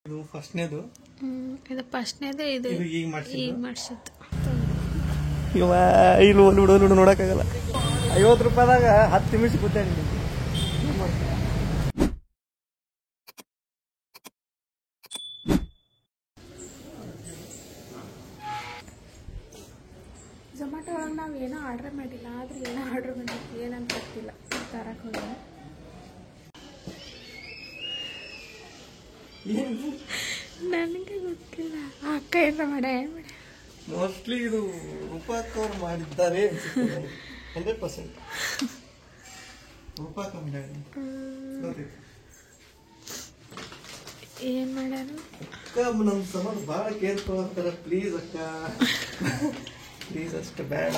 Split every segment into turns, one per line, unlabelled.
ಇದು ಫಸ್ಟ್ನೇದು.
ಇದು ಫಸ್ಟ್ನೇದು. ಇದು
ಈಗ
ಮಾಡಿಸಿದ್ದು.
ಇವ ಇಲ್ಲಿ ಒಂದು ನೋಡೋಕ್ಕಾಗಲ್ಲ. 50 ರೂಪಾಯಿದಾಗ 10 ನಿಮಿಷ ಕೂತಾಡಿ.
ಝೊಮ್ಯಾಟೊ ಒಳಗೆ ನಾವು ಏನೋ ಆರ್ಡ್ರ್ ಮಾಡಿಲ್ಲ, ಆದ್ರೆ ಏನೋ ಆರ್ಡ್ರ್ ಮಾಡಿದ್ವಿ, ಏನಂತ ಗೊತ್ತಿಲ್ಲ. ತರಕ್ಕೆ ಹೋಗಿ ನನಗೆ ಗೊತ್ತಿಲ್ಲ. ಅಕ್ಕ ಏನಾರ ಮಾಡ
ಮೋಸ್ಟ್ಲಿ ಇದು ರೂಪಾಕ್ ಅವ್ರು ಮಾಡಿದ್ದಾರೆ 100%. ರೂಪಾಕ್
ಏನು ಮಾಡ್ಯಾರ
ಅಕ್ಕ. ನಮ್ಮ ಸಂಬಂಧ ಭಾಳ ಕೇರ್ ತೊಗೊಳ್ತಾರೆ. ಪ್ಲೀಸ್ ಅಕ್ಕ, ಪ್ಲೀಸ್ ಅಷ್ಟು ಬೇಡ.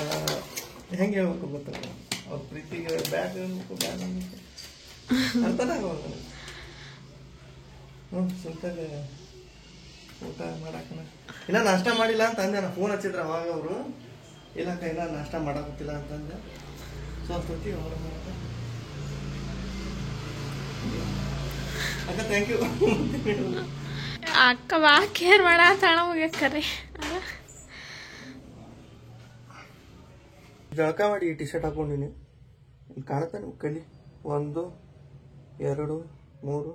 ಹೆಂಗೆ ಹೇಳ್ಬೇಕು ಗೊತ್ತಲ್ಲ, ಅವ್ರ ಪ್ರೀತಿಗೆ ಬ್ಯಾಡ ಅನ್ಬೇಕು, ಬ್ಯಾಡ ಅನ್ಬೇಕು ಅಂತಾನೆ ಆಗೋಲ್ಲ. ಸ್ವಂತಾಗ ಊಟ ಮಾಡಾಕನ ಇನ್ನೂ ನಾಷ್ಟ ಮಾಡಿಲ್ಲ ಅಂತ ಅಂದೆ. ನಾನು ಫೋನ್ ಹಚ್ಚಿದ್ರೆ ಅವಾಗ ಅವರು ಇಲ್ಲಕ್ಕ ಇನ್ನೂ ನಾಷ್ಟ ಮಾಡಾಕತ್ತಿಲ್ಲ ಅಂತಂದೆ. ಸೊ ಅಷ್ಟೊತ್ತಿ ಅವ್ರ ಅಕ್ಕ ಥ್ಯಾಂಕ್ ಯು.
ಅಕ್ಕ ಬಾ ಕೇರ್ ಮಾಡ ತಾಣ ಮುಗಿಯಕ್ಕರೆ.
ಜಳಕ ಮಾಡಿ ಟಿ ಶರ್ಟ್ ಹಾಕೊಂಡಿನಿ. ಇಲ್ಲಿ ಕಾಣುತ್ತೆ ನೀವು ಕಲಿ 1 2 3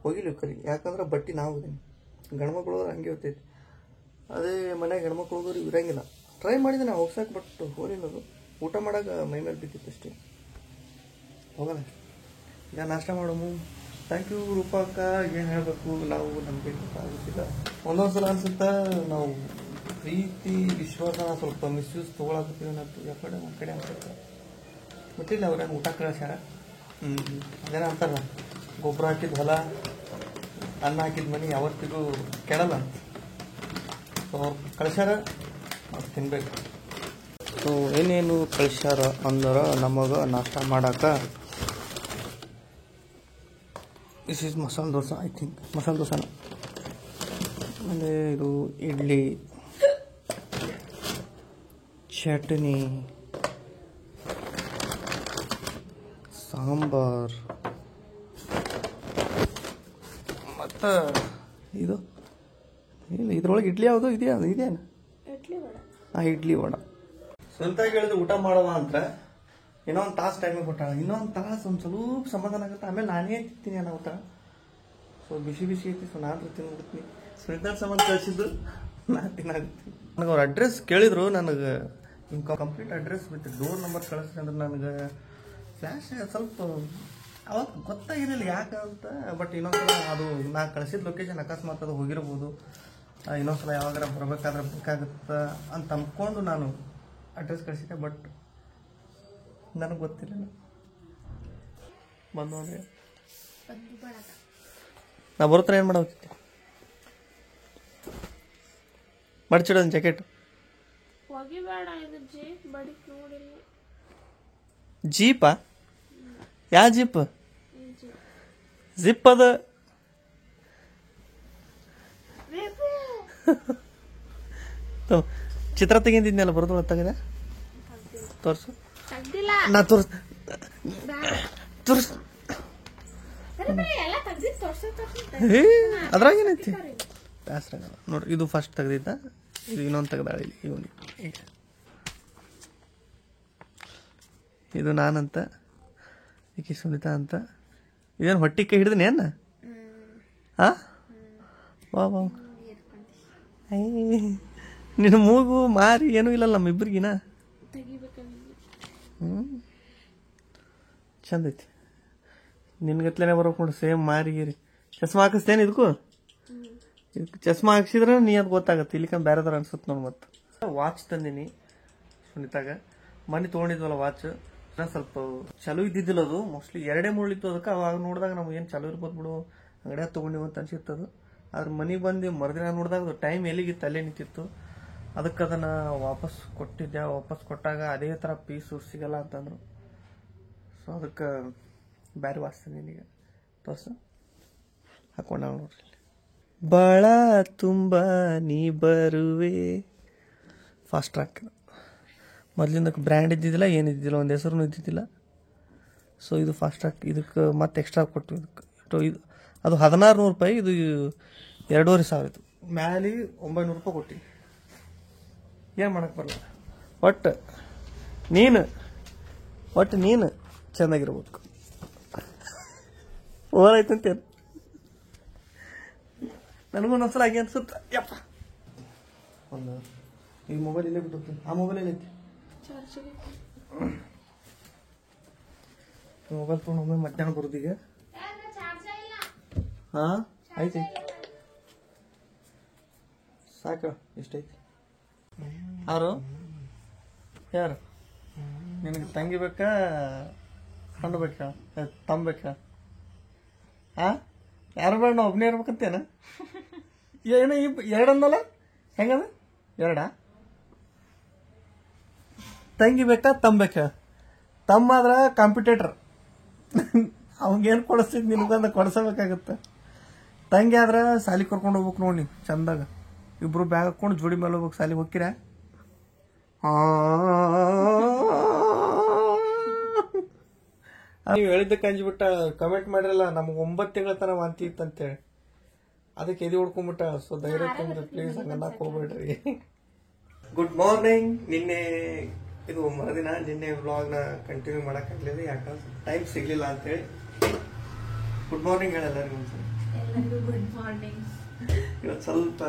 ಹೋಗಿಲ್ಲ ಕಲಿ. ಯಾಕಂದ್ರೆ ಬಟ್ಟೆ ನಾವು ಹೋದೀನಿ. ಗಂಡ್ಮಕ್ಳು ಹಂಗೆ ಹೋಗ್ತೈತಿ. ಅದೇ ಮನ್ಯಾಗ ಹೆಣ್ಮಕ್ಳು ಇರಂಗಿಲ್ಲ. ಟ್ರೈ ಮಾಡಿದೆ ನಾವು ಹೋಗ್ಸಕ್ಕೆ, ಬಟ್ ಹೋಲಿಲ್ಲ. ಅದು ಊಟ ಮಾಡಾಗ ಮೈ ಮೇಲೆ ಬಿದ್ದಿತ್ತು ಅಷ್ಟೇ. ಹೋಗಲ್ಲ. ಈಗ ನಾಷ್ಟ ಮಾಡಮು. ಥ್ಯಾಂಕ್ ಯು ರೂಪಾಕ್ಕ. ಏನು ಹೇಳಬೇಕು, ನಾವು ನಮಗೆ ಗೊತ್ತಾಗುತ್ತಿಲ್ಲ. ಒಂದೊಂದು ಸಲ ಅನ್ಸುತ್ತಾ ನಾವು ಪ್ರೀತಿ ವಿಶ್ವಾಸ ಸ್ವಲ್ಪ ಮಿಸ್ಯೂಸ್ ತೊಗೊಳಕತ್ತೀವಿ ಅನ್ನೋದು. ಯಾಕಡೆ ಒಂದು ಕಡೆ ಅನ್ಸುತ್ತೆ. ಗೊತ್ತಿಲ್ಲ ಅವ್ರೇನು ಊಟ ಕಳಿಸ್ಯಾರ. ಅದೇನ ಅಂತಾರಲ್ಲ, ಗೊಬ್ಬರ ಹಾಕಿದ ಹೊಲ, ಅನ್ನ ಹಾಕಿದ ಮನೆ ಯಾವತ್ತಿಗೂ ಕೆಡಲ್ಲ. ಸೊ ಅವ್ರು ಕಳಿಸ್ಯಾರ, ಅವ್ರು ತಿನ್ಬೇಕು. ಸೊ ಏನೇನು ಕಳಿಸ್ಯಾರ ಅಂದ್ರೆ ನಮಗೆ ನಾಷ್ಟ ಮಾಡಾಕ this is masala dosa. I think ಮಸಾಲೆ ದೋಸೆನ. ಆಮೇಲೆ ಇದು ಇಡ್ಲಿ, ಚಟ್ನಿ, ಸಾಂಬಾರ್, ಮತ್ತು ಇದು ಇಲ್ಲ ಇದ್ರೊಳಗೆ ಇಡ್ಲಿ ಯಾವುದು ಇದೇನು? ಇಡ್ಲಿ ವಡ. ಸ್ವಂತ ಹೇಳಿದ್ರೆ ಊಟ ಮಾಡುವ ಅಂತ ಇನ್ನೊಂದು ತಾಸು ಟೈಮಿಗೆ ಕೊಟ್ಟಾಳ. ಇನ್ನೊಂದು ತಾಸು ಒಂದು ಸ್ವಲ್ಪ ಸಮಾಧಾನ ಆಗುತ್ತೆ. ಆಮೇಲೆ ನಾನೇ ತಿಂತೀನಿ ಅನ್ನೋ ಊಟ. ಸೊ ಬಿಸಿ ಬಿಸಿ ಐತಿ. ಸೊ ನಾನು ತಿನ್ಬಿಡ್ತೀನಿ. ಸ್ವಂತ ಸಂಬಂಧ ಕಳಿಸಿದ್ದು ನಾನು ತಿನ್ನಾಗುತ್ತೆ. ನನಗೆ ಅವ್ರ ಅಡ್ರೆಸ್ ಕೇಳಿದ್ರು. ನನಗೆ ಹಿಂಗೆ ಕಂಪ್ಲೀಟ್ ಅಡ್ರೆಸ್ ಬಿಟ್ಟು ಡೋರ್ ನಂಬರ್ ಕಳಿಸ್ರಿ ಅಂದ್ರೆ ನನಗೆ ಫ್ಲ್ಯಾಶ್ ಸ್ವಲ್ಪ ಅವಾಗ ಗೊತ್ತಾಗಿರಲಿಲ್ಲ ಯಾಕಂತ. ಬಟ್ ಇನ್ನೊಂದ್ಸಲ ಅದು ನಾ ಕಳಿಸಿದ ಲೊಕೇಶನ್ ಅಕಸ್ಮಾತ್ ಅದು ಹೋಗಿರ್ಬೋದು. ಇನ್ನೊಂದ್ಸಲ ಯಾವಾಗಾರ ಬರಬೇಕಾದ್ರೆ ಬೇಕಾಗುತ್ತೆ ಅಂತ ಅಂದ್ಕೊಂಡು ನಾನು ಅಡ್ರೆಸ್ ಕಳಿಸಿದ್ದೆ. ಬಟ್ ನನಗೆ ಗೊತ್ತಿಲ್ಲ. ಬಂದು ನೋಡ್ರಿ, ನಾ ಬರುತ್ತಾರೆ ಏನು ಮಾಡೋಗ್ತಿದ್ದೆ. ಮಡ್ಚಿಡೋದು ಜಾಕೆಟ್. ಜೀಪಾ? ಯಾವ ಜೀಪ್? ಜಿಪ್ ಅದ. ಚಿತ್ರ ತೆಗಿದ್ನಲ್ಲ, ಬರೋದು ತೆಗೆದ. ತೋರ್ಸು. ನಾ ತೋರ್ಸ್ ಅದ್ರಾಗ ಏನೈತಿ ಬ್ಯಾಸ್ರಾಗಲ್ಲ ನೋಡ್ರಿ. ಇದು ಫಸ್ಟ್ ತೆಗ್ದಿದ್ದ. ಇದು ಇನ್ನೊಂದು ತೆಗ್ದಾಳ ಇಲ್ಲಿ ಇವನಿಗೆ. ಇದು ನಾನಂತ, ಈಕಿ ಸುನಿತಾ ಅಂತ. ಇದೇನು ಹೊಟ್ಟಿ ಕೈ ಹಿಡಿದೀನಿ ಏನ? ಹಾ ವಾ ವಾ. ನಿನ್ನ ಮೂಗು ಮಾರಿ ಏನೂ ಇಲ್ಲಲ್ಲ ನಮ್ಮಿಬ್ಬರಿಗಿನ. ಚಂದ ಐತಿ. ನಿನ್ಗತ್ಲೇನೆ ಬರ್ಬೇಕು ನೋಡಿ. ಸೇಮ್ ಮಾರಿಗಿರಿ. ಚಸ್ಮಾ ಹಾಕಿಸ್ತೇನೆ ಇದಕ್ಕೂ. ಇದಕ್ಕೆ ಚಸ್ಮಾ ಹಾಕ್ಸಿದ್ರೆ ನೀ ಅದು ಗೊತ್ತಾಗತ್ತೆ. ಇಲ್ಲಿಕಂದ್ ಬೇರೆದವ್ರು ಅನ್ಸುತ್ತೆ ನೋಡಿ. ಮತ್ತೆ ವಾಚ್ ತಂದೀನಿ ಸುನಿತಾಗ. ಮನೆ ತೊಗೊಂಡಿದ್ವಲ್ಲ ವಾಚ್, ಸ್ವಲ್ಪ ಚಲೋ ಇದ್ದಿದ್ದಿಲ್ಲ ಅದು. ಮೋಸ್ಟ್ಲಿ 2-3 ಇತ್ತು. ಅದಕ್ಕೆ ಅವಾಗ ನೋಡಿದಾಗ ನಮ್ಗೆ ಏನು ಚಲೋ ಇರ್ಬೋದು ಬಿಡು, ಅಂಗಡಿಯಾಗ ತೊಗೊಂಡಿವಿ ಅಂತ ಅನ್ಸಿತ್ತದು. ಆದ್ರೆ ಮನೆಗೆ ಬಂದು ಮರುದಿನ ನೋಡಿದಾಗ ಟೈಮ್ ಎಲ್ಲಿಗಿತ್ತು ಅಲ್ಲೇ ನಿಂತಿತ್ತು. ಅದಕ್ಕೆ ಅದನ್ನು ವಾಪಸ್ ಕೊಟ್ಟಿದ್ದೆ. ವಾಪಸ್ ಕೊಟ್ಟಾಗ ಅದೇ ಥರ ಪೀಸು ಸಿಗಲ್ಲ ಅಂತಂದರು. ಸೊ ಅದಕ್ಕೆ ಬೇರೆ ವಾಚ್ತೀನಿ ಈಗ. ತೋರ್ಸು. ಹಾಕೊಂಡ ನೋಡ್ರಿ. ಬಾಳ ತುಂಬ ನೀ ಬರುವೆ. Fast track. ಮೊದಲಿಂದಕ್ಕೆ ಬ್ರ್ಯಾಂಡ್ ಇದ್ದಿದ್ದಿಲ್ಲ, ಏನಿದ್ದಿಲ್ಲ, ಒಂದು ಹೆಸರು ಇದ್ದಿದ್ದಿಲ್ಲ. ಸೊ ಇದು ಫಾಸ್ಟ್ ಟ್ರ್ಯಾಕ್. ಇದಕ್ಕೆ ಮತ್ತೆ ಎಕ್ಸ್ಟ್ರಾ ಕೊಟ್ಟು ಇದಕ್ಕೆ ಇದು ಅದು 1600 ರೂಪಾಯಿ. ಇದು 2,500 ಇತ್ತು. ಮ್ಯಾಲೆ 900 ರೂಪಾಯಿ ಕೊಟ್ಟಿನಿ. ಏನು ಮಾಡಕ್ಕೆ ಬರಲ್ಲ. ಒಟ್ಟು ನೀನು ಚೆನ್ನಾಗಿರ್ಬೇಕು. ಓವರಾಯ್ತಂತೆ. ನನಗೊಂದೊಂದ್ಸಲ ಹಾಗೆ ಅನ್ಸುತ್ತ. ಯಪ್ಪ ಒಂದು ಈ ಮೊಬೈಲ್ ಇಲ್ಲೇ ಬಿಟ್ಟು ಆ ಮೊಬೈಲ್ ಎಲ್ಲೈತಿ. ಮೊಬೈಲ್ ತೊಗೊಂಡು ಒಮ್ಮೆ ಮಧ್ಯಾಹ್ನ ಬರೋದೀಗ. ಹಾಂ ಐತಿ ಸಾಕು. ಎಷ್ಟೈತಿ? ಯಾರು ನಿನಗೆ ತಂಗಿ ಬೇಕಾ ಕಂಡು ಬೇಕಾ ತಮ್ಮ ಬೇಕಾ? ಯಾರು ಬೇಡ ನಾ ಒಬ್ಬನೇ ಇರ್ಬೇಕಂತೇನ? ಏನು ಎರಡು ಅಂದಲ್ಲ? ಹೆಂಗದ? ಎರಡಾ? ತಂಗಿ ಬೇಕಾ ತಮ್ಮ ಬೇಕಾ? ತಮ್ಮ ಆದ್ರ ಕಾಂಪಿಟೇಟರ್, ಅವಂಗೇನು ಕೊಡಿಸ್ತಿದ್ ನಿನಗೊಂದು ಕೊಡಿಸಬೇಕಾಗತ್ತೆ. ತಂಗಿ ಆದ್ರೆ ಸಾಲಿ ಕರ್ಕೊಂಡು ಹೋಗ್ಬೇಕು ನೋಡಿ ಚಂದಾಗ. ಇಬ್ರು ಬ್ಯಾಗ್ ಹಾಕೊಂಡು ಜೋಡಿ ಮೇಲೆ ಹೋಗ್ಬೇಕು. ಸಾಲಿಗೆ ಹೋಗ್ತೀರ? ನೀವು ಹೇಳಿದ್ದಕ್ಕೆ ಅಂಜ್ಬಿಟ್ಟ ಕಮೆಂಟ್ ಮಾಡಿರಲ್ಲ ನಮ್ಗೆ 9 ತಿಂಗಳ ತನ ವಾಂತಿ ಇತ್ತಂತೇಳಿ. ಅದಕ್ಕೆ ಎದೆ ಹೊಡ್ಕೊಂಡ್ಬಿಟ್ಟ. ಸೊ ಧೈರ್ಯ ತುಂಬ್ರಿ ಪ್ಲೀಸ್, ಹಂಗನ್ನಕ್ಕೆ ಹೋಗ್ಬೇಡ್ರಿ. Good morning. ನಿನ್ನೆ ಇದು ಮರುದಿನ. ನಿನ್ನೆ ವ್ಲಾಗ್ನ ಕಂಟಿನ್ಯೂ ಮಾಡೋಕ್ಕಾಗಲಿಲ್ಲ, ಯಾಕಂದ್ರೆ ಟೈಮ್ ಸಿಗ್ಲಿಲ್ಲ ಅಂತೇಳಿ. ಗುಡ್ ಮಾರ್ನಿಂಗ್ ಹೇಳೆಲ್ಲರಿಗೂ ಒಂದ್ಸಲ.
Good morning.
ಇವತ್ತು ಸ್ವಲ್ಪ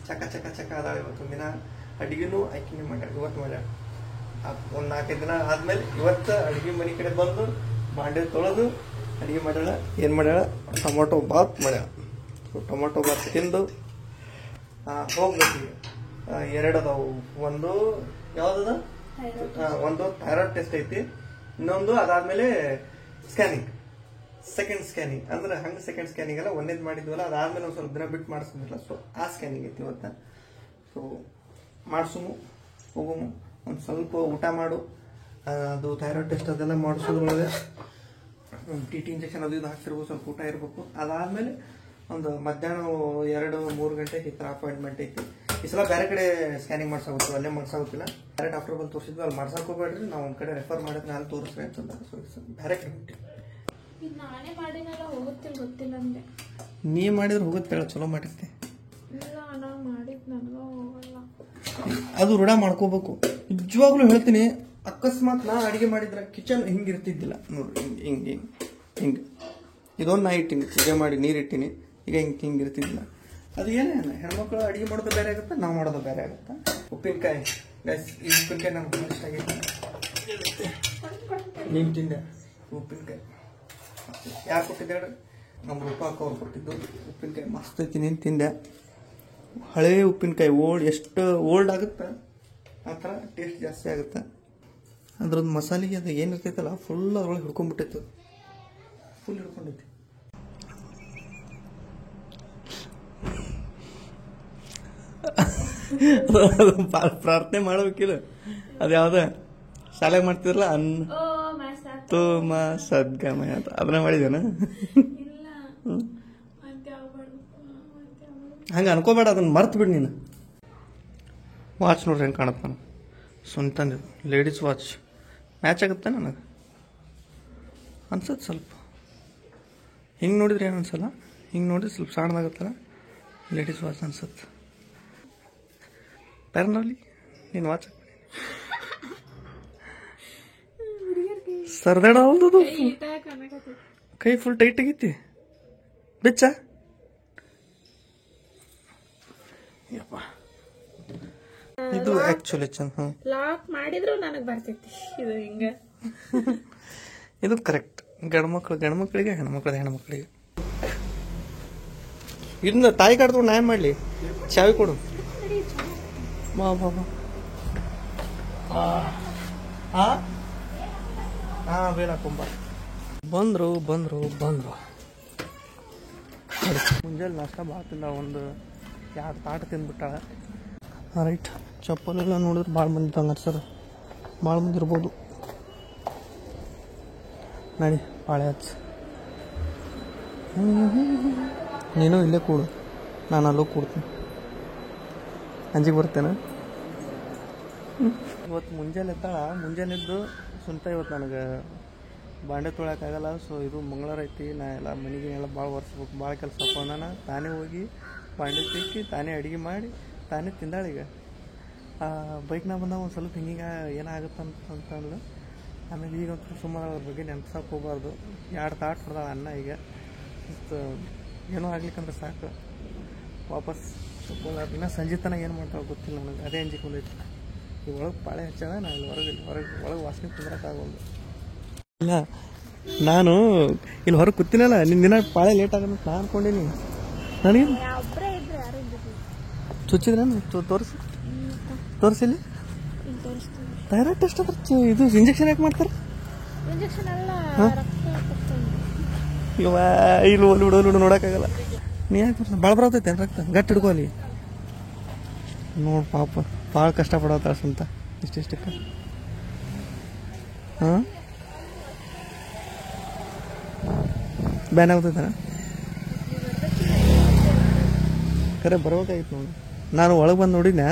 ಚಕ ಚಕ ಚಕ ಅದಾಳೆ. ಇವತ್ತೊಂದು ದಿನ ಅಡುಗೆನೂ ಆಯ್ಕೆ ಮಾಡ್ಯಾಳ. ಇವತ್ತು ಮಾಡ್ಯಾಳ. ಒಂದು 4-5 ದಿನ ಆದ್ಮೇಲೆ ಇವತ್ತು ಅಡುಗೆ ಮನೆ ಕಡೆ ಬಂದು ಬಾಂಡೆ ತೊಳೆದು ಅಡುಗೆ ಮಾಡ್ಯಾಳ. ಏನು ಮಾಡ್ಯಾಳ? ಟೊಮೊಟೊ ಬಾತ್ ಮಾಡ್ಯಾಳ. ಟೊಮೊಟೊ ಬಾತ್ ತಿಂದು ಹೋಗ್ಬೇಕು. ಈಗ 2 ಅದಾವು. ಒಂದು ಯಾವ್ದದ? ಒಂದು ಥೈರಾಯ್ಡ್ ಟೆಸ್ಟ್ ಐತಿ, ಇನ್ನೊಂದು ಅದಾದ್ಮೇಲೆ ಸ್ಕ್ಯಾನಿಂಗ್, ಸೆಕೆಂಡ್ ಸ್ಕ್ಯಾನಿಂಗ್. ಅಂದ್ರೆ ಹಂಗೆ ಸೆಕೆಂಡ್ ಸ್ಕ್ಯಾನಿಂಗ್ ಅಲ್ಲ, ಒಂದೇದು ಮಾಡಿದ್ವಲ್ಲ ಅದಾದ್ಮೇಲೆ ಒಂದು ಸ್ವಲ್ಪ ದಿನ ಬಿಟ್ಟು ಮಾಡಿಸಿದ್ರಲ್ಲ. ಸೊ ಆ ಸ್ಕ್ಯಾನಿಂಗ್ ಐತಿ ಇವತ್ತ. ಸೊ ಮಾಡಿಸುಮು ಹೋಗುಮು. ಒಂದು ಸ್ವಲ್ಪ ಊಟ ಮಾಡು. ಅದು ಥೈರಾಯ್ಡ್ ಟೆಸ್ಟ್ ಅದೆಲ್ಲ ಮಾಡಿಸೋದ್ರೊಳಗೆ TT ಇಂಜೆಕ್ಷನ್ ಅದು ಇದು ಹಾಕ್ತಿರ್ಬೋದು. ಸ್ವಲ್ಪ ಊಟ ಇರಬೇಕು. ಅದಾದ್ಮೇಲೆ ಒಂದು ಮಧ್ಯಾಹ್ನ 2-3 ಗಂಟೆ ಈ ಥರ ಅಪಾಯಿಂಟ್ಮೆಂಟ್ ಐತಿ. ಈ ಸಲ ಬೇರೆ ಕಡೆ ಸ್ಕ್ಯಾನಿಂಗ್ ಮಾಡ್ಸಾಗುತ್ತೆ, ಅಲ್ಲೇ ಮಾಡ್ಸಾಗುತ್ತಿಲ್ಲ. ಬೇರೆ ಡಾಕ್ಟರ್ ಬಂದು ತೋರಿಸಿದ್ವಿ, ಅಲ್ಲಿ ಮಾಡ್ಸಕ್ಕೆ ಹೋಗ್ಬೇಡ್ರಿ, ನಾವು ಒಂದು ಕಡೆ ರೆಫರ್ ಮಾಡಿದ್ರೆ ಅಲ್ಲಿ ತೋರಿಸ್ರಿ ಅಂತಂದ. ಸೊ ಬೇರೆ ಕಡೆ ಬಿಟ್ಟು
ನಾನೇ ಮಾಡಿನಲ್ಲ, ಹೋಗುತ್ತಿಲ್ಲ ಗೊತ್ತಿಲ್ಲ ಅಂದೆ.
ನೀ ಮಾಡಿದ್ರೆ ಹೋಗುತ್ತೆ, ಚಲೋ ಮಾಡಿರ್ತಿ.
ಇಲ್ಲ ನಾನು ಮಾಡಿದ್ ನನಗೂ ಹೋಗಲ್ಲ.
ಅದು ರೂಢ ಮಾಡ್ಕೋಬೇಕು. ನಿಜವಾಗ್ಲೂ ಹೇಳ್ತೀನಿ, ಅಕಸ್ಮಾತ್ ನಾ ಅಡಿಗೆ ಮಾಡಿದ್ರೆ ಕಿಚನ್ ಹಿಂಗಿರ್ತಿದ್ದಿಲ್ಲ ನೋಡ್ರಿ. ಹಿಂಗೆ ಇದೊಂದು ನಾ ಇಟ್ಟಿನಿ, ಪೂಜೆ ಮಾಡಿ ನೀರು ಇಟ್ಟಿನಿ. ಈಗ ಹಿಂಗಿರ್ತಿದ್ದಿಲ್ಲ. ಅದು ಏನೇನು ಹೆಣ್ಮಕ್ಳು ಅಡುಗೆ ಮಾಡೋದು ಬೇರೆ ಆಗುತ್ತೆ, ನಾವು ಮಾಡೋದು ಬೇರೆ ಆಗುತ್ತೆ. ಉಪ್ಪಿನಕಾಯಿ ಗೈಸ್, ಈ ಉಪ್ಪಿನಕಾಯಿ ನಮ್ಗೆ ಇಷ್ಟ ಆಗೈತೆ. ನೀನು ತಿಂದೆ ಉಪ್ಪಿನಕಾಯಿ? ಯಾರು ಕೊಟ್ಟಿದ್ದೆ ಹೇಳ್ರಿ? ನಮ್ಮ ರೂಪಾಕ ಅವ್ರು ಕೊಟ್ಟಿದ್ದು ಉಪ್ಪಿನಕಾಯಿ. ಮಸ್ತ್ ಐತಿ. ನೀನು ತಿಂದೆ? ಹಳೇ ಉಪ್ಪಿನಕಾಯಿ ಎಷ್ಟು ಓಲ್ಡ್ ಆಗುತ್ತೆ ಆ ಥರ ಟೇಸ್ಟ್ ಜಾಸ್ತಿ ಆಗುತ್ತೆ. ಅದ್ರದ್ದು ಮಸಾಲೆಗೆ ಅದು ಏನಿರ್ತೈತಲ್ಲ ಫುಲ್ ಅದ್ರೊಳಗೆ ಹಿಡ್ಕೊಂಡ್ಬಿಟ್ಟೈತೆ. ಫುಲ್ ಹಿಡ್ಕೊಂಡೈತಿ. ಪ್ರಾರ್ಥನೆ ಮಾಡ್ಬೇಕಿಲ್ಲ. ಅದು ಯಾವ್ದ ಶಾಲೆಗೆ ಮಾಡ್ತಿದ್ರಲ್ಲ, ತುಮ ಸದ್ಗಮಯ ಅಂತ, ಅದನ್ನ ಮಾಡಿದೇನ? ಹಂಗೆ ಅನ್ಕೋಬೇಡ, ಅದನ್ನ ಮರ್ತು ಬಿಡಿ ನೀನು. ವಾಚ್ ನೋಡ್ರಿ ಹೆಂಗೆ ಕಾಣುತ್ತೆ. ನಾನು ಸ್ವಂತಂದಿದ್ದು ಲೇಡೀಸ್ ವಾಚ್ ಮ್ಯಾಚ್ ಆಗುತ್ತೆ ನನಗೆ ಅನ್ಸತ್ತೆ. ಸ್ವಲ್ಪ ಹಿಂಗೆ ನೋಡಿದ್ರೆ ಏನು ಅನ್ಸಲ್ಲ, ಹಿಂಗೆ ನೋಡಿದ್ರೆ ಸ್ವಲ್ಪ ಸಣ್ಣದಾಗುತ್ತಲ್ಲ, ಲೇಡೀಸ್ ವಾಚ್ ಅನ್ಸತ್ತೆ. ಪೆರ್ನಲ್ಲಿ ನೀನು ವಾಚ್ ಸರ್ದಾಡ ಹೌದದು. ಕೈ ಫುಲ್ ಟೈಟ್ ಆಗೈತಿ. ಬೆಚ್ಚ ಇದು ಆಕ್ಚುಲಿ ಚಂದ.
ಲಾಕ್ ಮಾಡಿದ್ರು ನನಗೆ ಬರ್ತೈತಿ ಇದು ಹಿಂಗೆ.
ಇದು ಕರೆಕ್ಟ್. ಗಂಡ್ಮಕ್ಳಿಗೆ ಹೆಣ್ಮಕ್ಳಿಗೆ. ಇದನ್ನ ತಾಯಿ ಕಾಡ್ದು ನಾ ಏನ್ ಮಾಡ್ಲಿ? ಚಾವಿ ಕೊಡು. ಬಾ ಬಾ ಬಾ. ಬೇಡಕೊಂಬ. ಬಂದ್ರು ಮುಂಜಾನೆ ನಾಷ್ಟ ಬಾತಿಲ್ಲ, ಒಂದು 2 ತಾಟ ತಿಂದ್ಬಿಟ್ಟಾಳ. ರೈಟ್. ಚಪ್ಪಲೆಲ್ಲ ನೋಡಿದ್ರೆ ಭಾಳ ಮಂದಿ ತಂಗಾರ ಸರ್, ಭಾಳ ಮಂದಿ ಇರ್ಬೋದು. ನಡಿ ಪಾಳೆ ಹಚ್ಚ. ನೀನು ಇಲ್ಲೇ ಕೂಡು, ನಾನು ಅಲ್ಲೂ ಕೂಡ್ತೀನಿ. ಅಂಜಿಗೆ ಬರ್ತೇನೆ. ಇವತ್ತು ಮುಂಜಾನೆ ಎದ್ದಾಳ. ಮುಂಜಾನೆದ್ದು ಸುಂಟ ಇವತ್ತು ನನಗೆ ಬಾಂಡೆ ತೊಳಕ್ಕಾಗಲ್ಲ. ಸೊ ಇದು ಮಂಗಳವಾರ ಐತಿ, ನಾ ಎಲ್ಲ ಮನೆಗಿನೆಲ್ಲ ಭಾಳ ಒರೆಸ್ಬೇಕು, ಭಾಳ ಕೆಲಸ ನಾನು ತಾನೇ ಹೋಗಿ ಬಾಂಡೆ ತಿಕ್ಕಿ ತಾನೇ ಅಡುಗೆ ಮಾಡಿ ತಾನೇ ತಿಂದಾಳೀಗ. ಬೈಕ್ನಾಗ ಬಂದಾಗ ಒಂದು ಸ್ವಲ್ಪ ಹಿಂಗೆ ಏನಾಗುತ್ತೆ ಅಂತಂದು ಆಮೇಲೆ ಈಗಂತೂ ಸುಮಾರು ಅದ್ರ ಬಗ್ಗೆ ನೆನ್ಸಕ್ಕೆ ಹೋಗ್ಬಾರ್ದು. 2 ತಾಟ್ ಹೊಡೆದಾಳ ಅನ್ನ. ಈಗ ಏನೋ ಆಗ್ಲಿಕ್ಕಂದ್ರೆ ಸಾಕು, ವಾಪಸ್ ಇನ್ನು ಸಂಜೆ ತನಕ ಏನು ಮಾಡ್ತಾಳೆ ಗೊತ್ತಿಲ್ಲ ನನಗೆ, ಅದೇ ಅಂಜಿಕೆ ಬಂದೈತಿ. ಈ ಒಳಗೆ ಪಾಳೆ ಹಚ್ಚಾಳ, ನಾನು ಹೊರಗೆ ವಾಸನೆ ಕುಂದ್ರಕ್ಕಾಗಲ್ದು. ಇಲ್ಲ ನಾನು ಇಲ್ಲಿ ಹೊರಗೆ ಕೂತಿನಲ್ಲ, ನಿನ್ನ ದಿನ ಪಾಳೆ ಲೇಟ್ ಆಗೋದು ನಾನು ಅನ್ಕೊಂಡೀನಿ. ನನಗೆ ಚುಚ್ಚಿದ್ರೇನು ತೋರಿಸಿಲ್ಲಿ ಥೈರಾಯ್ಡ್ ಟೆಸ್ಟ್ ಅದ್ರ ಇದು ಇಂಜೆಕ್ಷನ್ ಯಾಕೆ ಮಾಡ್ತಾರೆ? ಇವ ಇಲ್ಲಿ ಬಿಡೋದು ನೋಡೋಕ್ಕಾಗಲ್ಲ. ನೀ ಯಾಕೆ ಬರ್ತಾನೆ ಭಾಳ ಬರತೈತೆ ರಕ್ತ, ಗಟ್ಟಿ ಹಿಡ್ಕೋಲಿ. ನೋಡು ಪಾಪ ಭಾಳ ಕಷ್ಟಪಡತ್ತಾಳ ಸ್ವಂತ ಇಷ್ಟಿಷ್ಟಕ್ಕೆ. ಹಾಂ ಬ್ಯಾನ್ ಆಗ್ತೈತಾನ? ಖರೆ ಬರ್ಬೇಕಾಗಿತ್ತು ನೋಡಿ. ನಾನು ಒಳಗೆ ಬಂದು ನೋಡಿದ್ನ,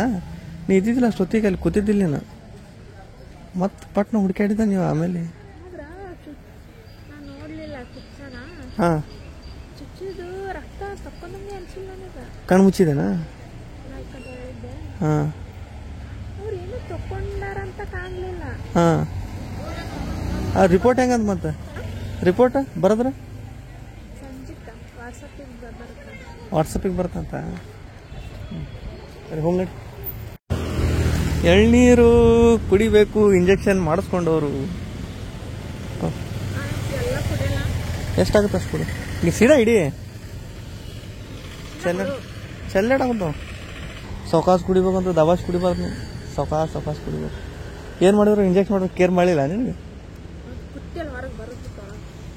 ನೀ ಇದ್ದಿದ್ದಿಲ್ಲ ಅಷ್ಟೊತ್ತಿಗೆ, ಅಲ್ಲಿ ಕೂತಿದ್ದಿಲ್ಲ ನಾನು. ಮತ್ತೆ ಪಟ್ನ ಹುಡುಕಾಡಿದ ನೀವು ಆಮೇಲೆ. ಹಾಂ ಕಣ್ಣು ಮುಚ್ಚಿದೇನಾ? ಹಾಂ ಹಾಂ ರಿಪೋರ್ಟ್ ಹೆಂಗಂತ ಮತ್ತೆ ರಿಪೋರ್ಟ್ ಬರದ್ರ ವಾಟ್ಸಪ್ಪಿಗೆ ಬರ್ತಂತ. ಹೋಗಿ ಎಳ್ನೀರು ಕುಡಿಬೇಕು, ಇಂಜೆಕ್ಷನ್ ಮಾಡಿಸ್ಕೊಂಡವರು. ಎಷ್ಟಾಗುತ್ತೆ ಅಷ್ಟು ಕುಡಿ. ನೀವು ಸೀದಾ ಇಡಿ, ಚೆಲ್ಲಾಡಾಗುತ್ತ. ಸೌಕಾಸ್ ಕುಡಿಬೇಕಂತ ದವಾಸ್ ಕುಡಿಬಾರ್ದು ನೀವು, ಸೌಕಾಸ್ ಕುಡಿಬೇಕು. ಏನು ಮಾಡಿದ್ರು ಇಂಜೆಕ್ಷನ್ ಮಾಡಿದ್ರು ಕೇರ್ ಮಾಡಿಲ್ಲ ನಿನಗೆ?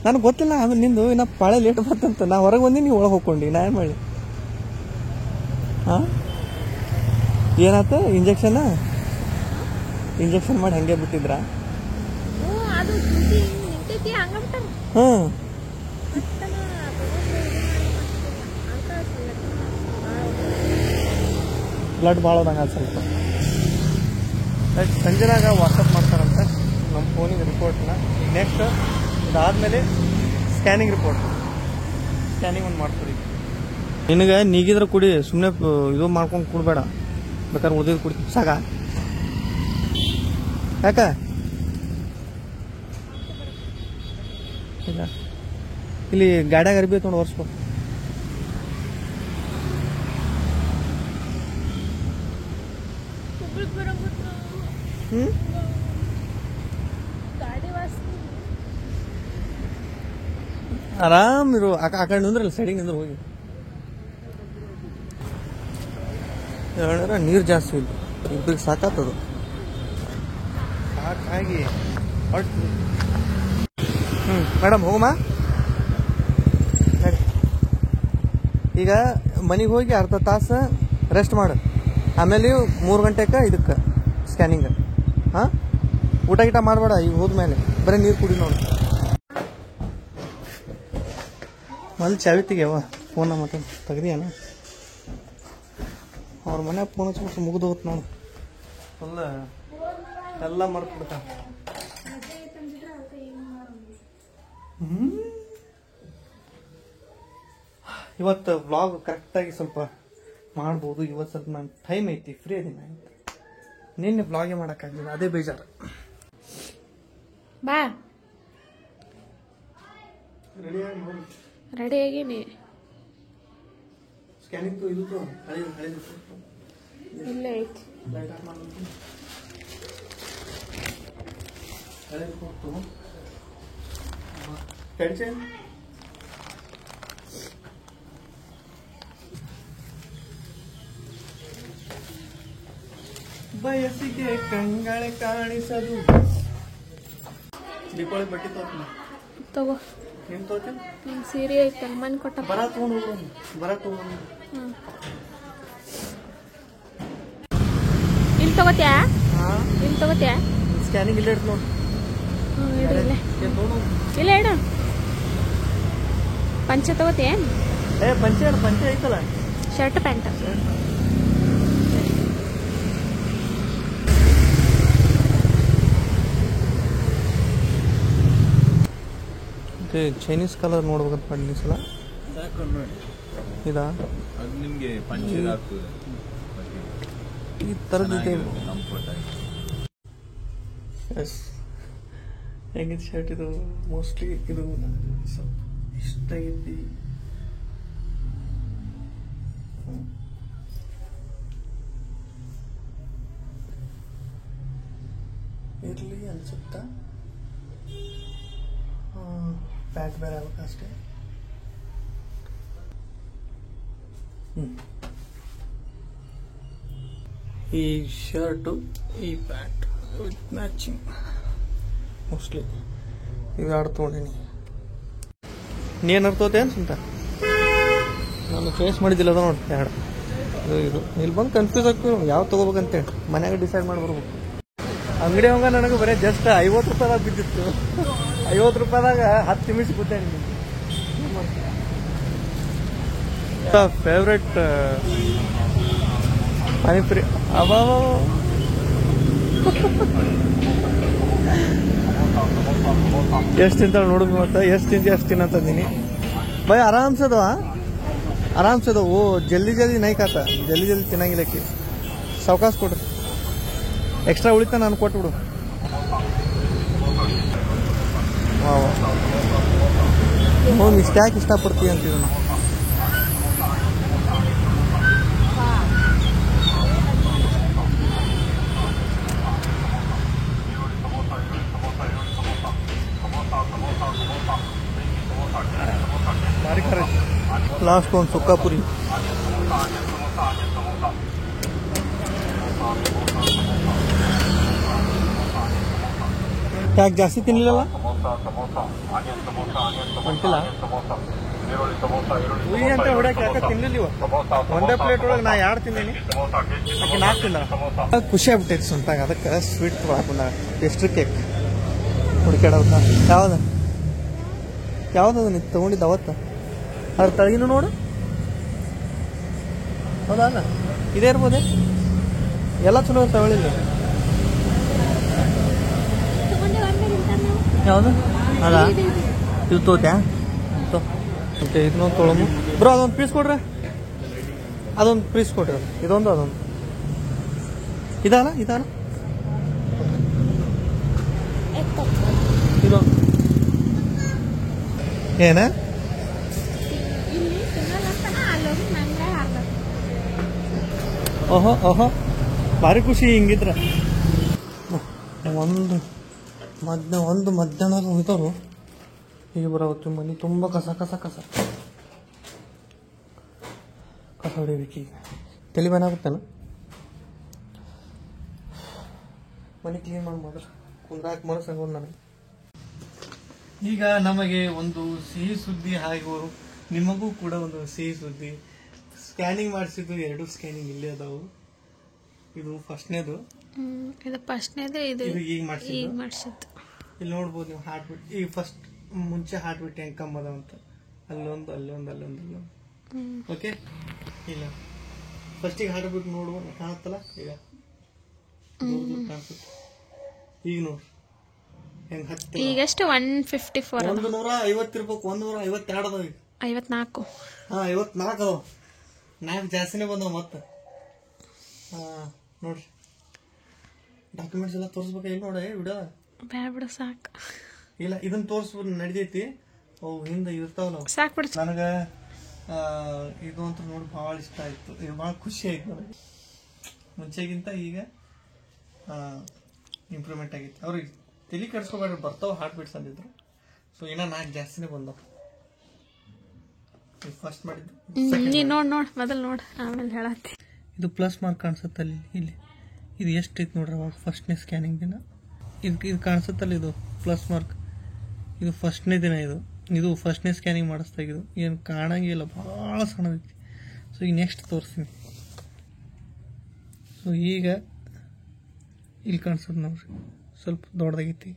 ನನಗೆ ಗೊತ್ತಿಲ್ಲ. ಆಮೇಲೆ ನಿಂದು ಇನ್ನು ಪಾಳೆ ಲೇಟ್ ಬರ್ತಂತ ನಾ ಹೊರಗೆ ಬಂದು ನೀವು ಒಳಗೆ ಹೋಗ್ಕೊಂಡು ನಾ ಏನು ಮಾಡಿ. ಹಾಂ ಏನಾಯ್ತ? ಇಂಜೆಕ್ಷನ್ ಮಾಡಿ ಹಂಗೆ ಬಿಟ್ಟಿದ್ರ? ಹಾಂ ಬ್ಲಡ್ ಭಾಳ ಹೋದಂಗೆ ಅದು ಸ್ವಲ್ಪ. ಸಂಜೆನಾಗ ವಾಟ್ಸಪ್ ಮಾಡ್ತಾರಂತೆ ನಮ್ಮ ಫೋನಿಗೆ ರಿಪೋರ್ಟ್ನ. ಈಗ ನೆಕ್ಸ್ಟ್ ಇದಾದಮೇಲೆ ಸ್ಕ್ಯಾನಿಂಗ್ ರಿಪೋರ್ಟ್, ಸ್ಕ್ಯಾನಿಂಗ್ ಒಂದು ಮಾಡ್ತೀವಿ. ನಿನಗೆ ನೀಗಿದ್ರೆ ಕುಡಿ, ಸುಮ್ಮನೆ ಇದು ಮಾಡ್ಕೊಂಡು ಕುಡಬೇಡ. ಬೇಕಾದ್ರೆ ಉಳಿದಿದ್ದು ಕುಡಿ ಸಾಕ. ಯಾಕ ಇಲ್ಲ ಇಲ್ಲಿ ಗಾಡ್ಯಾಗ ಅರ್ಬಿ ತೊಗೊಂಡು ಒರೆಸ್ಕೊ. ಆರಾಮ್ ಇರು. ಆ ಕಡೆ ನಿಂದ್ರಲ್ಲ, ಸೈಡಿಗೆ ನಿಂದ್ರೆ ಹೋಗಿ. ನೀರು ಜಾಸ್ತಿ ಇಲ್ಲ, ಇಬ್ಬರಿಗೆ ಸಾಕಾಗ್ತದ. ಸಾಕಾಗಿ ಮೇಡಮ್ ಹೋಗಮ್ಮ. ಈಗ ಮನೆಗೆ ಹೋಗಿ ಅರ್ಧ ತಾಸು ರೆಸ್ಟ್ ಮಾಡು, ಆಮೇಲೆ 3 ಗಂಟೆಗೆ ಇದಕ್ಕೆ ಸ್ಕ್ಯಾನಿಂಗ್. ಹಾಂ ಊಟ ಗೀಟ ಮಾಡಬೇಡ ಈಗ ಹೋದ್ಮೇಲೆ, ಬರೀ ನೀರು ಕುಡಿ ನೋಡಿ. ಮೊದಲು ಚಾವಿ ತೆಗಿಯವ, ಫೋನ ಮತ್ತೆ ತೆಗ್ದಿಯಾನ? ಅವ್ರ ಮನ್ಯಾಗ ಫೋನ್ ಹಚ್ಬಿಟ್ಟು ಮುಗಿದು ಹೋಗುತ್ತೆ ನೋಡಿ. ಫುಲ್ ಎಲ್ಲ ಮರ್ತ್ಬಿಡ್ತ. ಇವತ್ತು ವ್ಲಾಗ್ ಕರೆಕ್ಟಾಗಿ ಸ್ವಲ್ಪ ಮಾಡ್ಬೋದು. ಇವತ್ತು ಸ್ವಲ್ಪ ನಾನು ಟೈಮ್ ಐತಿ, ಫ್ರೀ ಅದೀನಿ. ನಿನ್ನೆ ವ್ಲಾಗೇ ಮಾಡೋಕ್ಕಾಗಲಿಲ್ಲ, ಅದೇ ಬೇಜಾರು.
ಬಾ
ರೆಡಿ
ಆಗೀನಿ.
ಸ್ಕ್ಯಾನಿಂಗ್ ಇದು
ಇಲ್ಲೇ ಐತಿ.
ಬಯಸಿಗೆ ಕಂಗಳೆ ಕಾಣಿಸದು. ದೀಪಾವಳಿ ಬಟ್ಟೆ
ತಗೋ.
ನೀನು ತಗೋತೀನಿ.
ಸೀರೆ ಐತೆ ಮನೆ ಕೊಟ್ಟ.
ಬರ ತಗೊಂಡು
ಇಲ್ಲಿ ತಗೋತ್ಯಾ? ಇಲ್ಲಿ ತಗೋತ್ಯಾ?
ಸ್ಕ್ಯಾನಿಂಗ್ ಇಲ್ಲ ಇಡ್ತು ನೋಡಿ.
ಇಲ್ಲ ಇಡು. ಪಂಚೆ ತಗೋತ್ಯಾ?
ಪಂಚೆ ಐತಲ್ಲ,
ಶರ್ಟ್ ಪ್ಯಾಂಟ್.
ಮತ್ತು ಚೈನೀಸ್ ಕಲರ್ ನೋಡ್ಬೇಕಂತ ಮಾಡಿ ಸಲ
ನೋಡಿ
ಇದಾ
ಅದು ನಿಮಗೆ ಪಂಚರ್ ಆಗ್ತದೆ
ಈ ಥರದ್ದು
ಕಂಫರ್ಟ್ ಆಗಿ.
ಎಸ್ ಹೆಂಗಿದೆ ಶರ್ಟ್ ಇದು ಮೋಸ್ಟ್ಲಿ ಇದು ಸ್ವಲ್ಪ ಇಷ್ಟ ಐತಿ. ಇರಲಿ ಅನ್ಸುತ್ತಾ ಪ್ಯಾಂಟ್ ಬೇರೆ ಆಗ್ಬೇಕು ಅಷ್ಟೇ. ಈ ಶರ್ಟು ಈ ಪ್ಯಾಂಟ್ ವಿತ್ ಮ್ಯಾಚಿಂಗ್ ಮೋಸ್ಟ್ಲಿ ಇದು ಆಡ್ ತೊಗೊಂಡೀನಿ. ನೀನು ಅರ್ಥೋತೆ ಅನ್ಸಂತ ನಾನು ಫೇಸ್ ಮಾಡಿದ್ದಿಲ್ಲ ಅದ ನೋಡಿ ಎರಡು ಇದು ಇಲ್ಲಿ ಬಂದು ಕನ್ಫ್ಯೂಸ್ ಆಗ್ತೀವಿ ಯಾವ ತೊಗೋಬೇಕಂತೇಳಿ ಮನ್ಯಾಗ ಡಿಸೈಡ್ ಮಾಡಿ ಬರ್ಬೇಕು. ಅಂಗಡಿ ಹಂಗ ನನಗೆ ಬರೀ ಜಸ್ಟ್ 50 ರೂಪಾಯಿದಾಗ ಬಿದ್ದಿತ್ತು. 50 ರೂಪಾಯಿದಾಗ 10 ನಿಮಿಷ ಕೂತೆ ಫೇವ್ರೆಟ್ ಪಾನಿಪುರಿ. ಅಬಾವ ಎಷ್ಟು ತಿಂತಾಳೆ ನೋಡುದು ಮತ್ತೆ ಎಷ್ಟು ತಿಂತಿ ಅಷ್ಟು ತಿನ್ನಂತಂದೀನಿ ಬೈ ಆರಾಮ್ಸದವ ಆರಾಮ್ಸದವ. ಓ ಜಲ್ದಿ ಜಲ್ದಿ ನೈ ಕಾತ ಜಲ್ದಿ ಜಲ್ದಿ ತಿನ್ನಂಗಿಲ್ಲಕ್ಕಿ ಸಾವಕಾಶ ಕೊಡ್ರಿ. ಎಕ್ಸ್ಟ್ರಾ ಉಳಿತ ನಾನು ಕೊಟ್ಬಿಡು. ಹೋಗಿ ಇಷ್ಟ್ಯಾಕೆ ಇಷ್ಟಪಡ್ತೀವಿ ಅಂತಿದ್ರು ನಾವು. ಲಾಸ್ಟ್ ಒಂದು ಸುಕ್ಕಾಪುರಿ. ಯಾಕೆ ಜಾಸ್ತಿ ತಿನ್ನಲಿಲ್ಲ ಅಂತಿಲ್ಲ ಹುಯಿ ಅಂತ ಹೊಡ್ಯಾಕೆ ಯಾಕೆ ತಿನ್ನಲಿಲ್ಲ. ಒಂದೇ ಪ್ಲೇಟ್ ಒಳಗೆ ನಾ 2 ತಿಂದೀನಿ, ಆಕೆ 4 ತಿಂದ. ಖುಷಿ ಆಗ್ಬಿಟ್ಟೈತಿ ಸ್ವಂತಾಗ. ಅದಕ್ಕೆ ಸ್ವೀಟ್ ತೊಗೊಳಕ್ ಬಂದ ಪೇಸ್ಟ್ರಿ ಕೇಕ್ ಹುಡುಕಾಡೋದ. ಯಾವ್ದದ ನೀನು ತೊಗೊಂಡಿದ್ದ ಅವತ್ತು? ಅದ್ರ ತಳಗಿನೂ ನೋಡು. ಹೌದಾ ಇದೇ ಇರ್ಬೋದೇ? ಎಲ್ಲ ಚಲೋ ತಗೊಳ್ಳಿಲ್ಲ. ಯಾವುದು ಅದ ಇದು ತೋತ್ಯಾ ಓಕೆ ಇದನ್ನೊಂದು ತೊಗೊಳಮು ಬ್ರೋ. ಅದೊಂದು ಪೀಸ್ ಕೊಡ್ರಿ, ಅದೊಂದು ಪೀಸ್ ಕೊಡ್ರಿ. ಇದೊಂದು ಅದೊಂದು ಇದಲ್ಲ ಇದಲ್ಲ ಇದೊಂದು ಏನ ಓಹೋ ಓಹೋ ಭಾರಿ ಖುಷಿ ಹಿಂಗಿದ್ರೆ. ಒಂದು ಮಧ್ಯಾಹ್ನದಾಗ ಹೋಗಿದ್ದವರು ಈಗ ಬರೋತ್ತು. ಮನೆ ತುಂಬ ಕಸ ಹೊಡಿಬೇಕು. ಈಗ ತಲೆ ಬೇನಾಗುತ್ತೇನ ಮನೆ ಕ್ಲೀನ್ ಮಾಡ್ರಿ ಕುಂದಾಕ ಮನಸ್ಸಾಗೋದು ನನಗೆ. ಈಗ ನಮಗೆ ಒಂದು ಸಿಹಿ ಸುದ್ದಿ ಹಾಗೂ ನಿಮಗೂ ಕೂಡ ಒಂದು ಸಿಹಿ ಸುದ್ದಿ. ಸ್ಕ್ಯಾನಿಂಗ್ ಮಾಡಿಸಿದ್ದು 2 ಸ್ಕ್ಯಾನಿಂಗ್ ಇಲ್ಲೇ ಅದಾವು. ಇದು ಫಸ್ಟ್ನೇದು.
ಇದು ಫಸ್ಟ್ನೇದು. ಇದು
ಈಗ ಮಾಡಿಸಿದ್ದು. ಇಲ್ಲಿ ನೋಡ್ಬೋದು ನೀವು ಹಾರ್ಟ್ ಬೀಟ್. ಈಗ ಫಸ್ಟ್ ಮುಂಚೆ ಹಾರ್ಟ್ ಬೀಟ್ ಹೆಂಗೆ ಕಮ್ಮಿ ಅದಾವ ಅಂತ ಅಲ್ಲೊಂದು. ಓಕೆ ಇಲ್ಲ ಫಸ್ಟಿಗೆ ಹಾರ್ಟ್ ಬೀಟ್ ನೋಡುವ ಕಾಣುತ್ತಲ್ಲ ಈಗ ಕಾಣಿಸುತ್ತೆ. ಈಗ ನೋಡ್ರಿ ಹೆಂಗೆ ಹತ್ತಿ
ಈಗಷ್ಟು 154
150 ಇರ್ಬೇಕು. 152 ಅದಾವ ಈಗ.
54.
54 ಅದಾವ. 4 ಜಾಸ್ತಿನೇ ಬಂದವ ಮತ್ತೆ. ನೋಡ್ರಿ ಡಾಕ್ಯುಮೆಂಟ್ಸ್ ಎಲ್ಲ ತೋರಿಸ್ಬೇಕು. ಇಲ್ಲಿ ನೋಡಿ ವಿಡಿಯೋ
ಬೇಡ ಸಾಕು.
ಇಲ್ಲ ಇದನ್ನ ತೋರಿಸ್ಬೋದು ನಡಿದೈತಿ. ಅವು ಹಿಂದೆ ಇರ್ತಾವಲ್ಲ
ಸಾಕು ಬಿಡು.
ನನಗೆ ಇದು ಅಂತ ನೋಡಿ ಭಾಳ ಇಷ್ಟ ಆಯ್ತು. ಇದು ಭಾಳ ಖುಷಿ ಆಯ್ತು ನನಗೆ. ಮುಂಚೆಗಿಂತ ಈಗ ಇಂಪ್ರೂವ್ಮೆಂಟ್ ಆಗೈತಿ. ಅವ್ರಿಗೆ ತಲೆ ಕೆಡಿಸ್ಕೋಬೇಡ್ರಿ, ಬರ್ತಾವ ಹಾರ್ಟ್ ಬೀಟ್ಸ್ ಅಂದಿದ್ರು. ಸೊ ಇನ್ನೂ 4 ಜಾಸ್ತಿನೇ ಬಂದವು. ಫಸ್ಟ್ ಮಾಡಿದ್ದು
ನೀನು ನೋಡ್ ಮೊದಲು ನೋಡು ಆಮೇಲೆ ಹೇಳತ್ತಿ.
ಇದು ಪ್ಲಸ್ ಮಾರ್ಕ್ ಕಾಣಿಸುತ್ತೆ ಅಲ್ಲಿ. ಇಲ್ಲಿ ಇದು ಎಷ್ಟು ಐತಿ ನೋಡ್ರಿ. ಅವಾಗ ಫಸ್ಟ್ನೇ ಸ್ಕ್ಯಾನಿಂಗ್ ದಿನ ಇದು ಕಾಣಿಸುತ್ತಲ್ಲ, ಇದು ಪ್ಲಸ್ ಮಾರ್ಕ್. ಇದು ಫಸ್ಟ್ನೇ ದಿನ. ಇದು ಫಸ್ಟ್ನೇ ಸ್ಕ್ಯಾನಿಂಗ್ ಮಾಡಿಸ್ದಾಗಿದ್ದು ಏನು ಕಾಣಂಗಿಲ್ಲ, ಭಾಳ ಸಣ್ಣದೈತಿ. ಸೊ ಈಗ ನೆಕ್ಸ್ಟ್ ತೋರಿಸ್ತೀನಿ. ಸೊ ಈಗ ಇಲ್ಲಿ ಕಾಣಿಸೋದು ನೋಡ್ರಿ, ಸ್ವಲ್ಪ ದೊಡ್ಡದಾಗೈತಿ.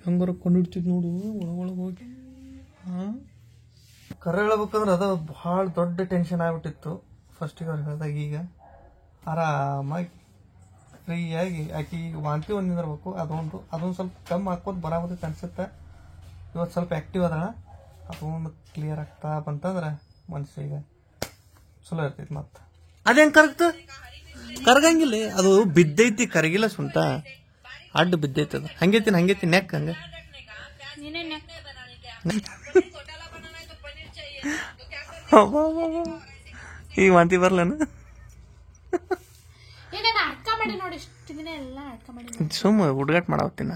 ಹಂಗಾರ ಕೊಂಡಿಡ್ತಿದ್ ನೋಡು ಒಳಗೊಳಗೆ ಹೋಗಿ. ಕರೆ ಹೇಳ್ಬೇಕಂದ್ರೆ ಅದು ಭಾಳ ದೊಡ್ಡ ಟೆನ್ಷನ್ ಆಗ್ಬಿಟ್ಟಿತ್ತು ಫಸ್ಟಿಗೆ ಅವ್ರು ಹೇಳಿದಾಗ. ಈಗ ಆರಾಮಾಗಿ ಫ್ರೀಯಾಗಿ ಆಕೆ ಈಗ ವಾಂತಿ ಒಂದು ನಿಂದಿರ್ಬೇಕು. ಅದೊಂದು ಸ್ವಲ್ಪ ಕಮ್ಮಿ ಹಾಕೋದು ಬರಾಬತ್ತೈತೆ ಅನ್ಸುತ್ತೆ. ಇವತ್ತು ಸ್ವಲ್ಪ ಆ್ಯಕ್ಟಿವ್ ಅದಾಳ. ಅದೊಂದು ಕ್ಲಿಯರ್ ಆಗ್ತಾ ಬಂತಂದ್ರೆ ಮನಸ್ಸಿಗೆ ಚಲೋ ಇರ್ತೈತಿ. ಮತ್ತೆ ಅದೇನು ಕರಗ್ತು? ಕರಗಂಗಿಲ್ಲ, ಅದು ಬಿದ್ದೈತಿ, ಕರಗಿಲ್ಲ ಸುಂಟ, ಅಡ್ಡ ಬಿದ್ದೈತಿ. ಅದು ಹಂಗೈತಿ ನೆಕ್ ಹಂಗೆ. ಈಗ ವಾಂತಿ ಬರ್ಲನ? ಸುಮ್ಮ ಹುಡುಗಾಟ ಮಾಡಾವತ್ತೀನಿ,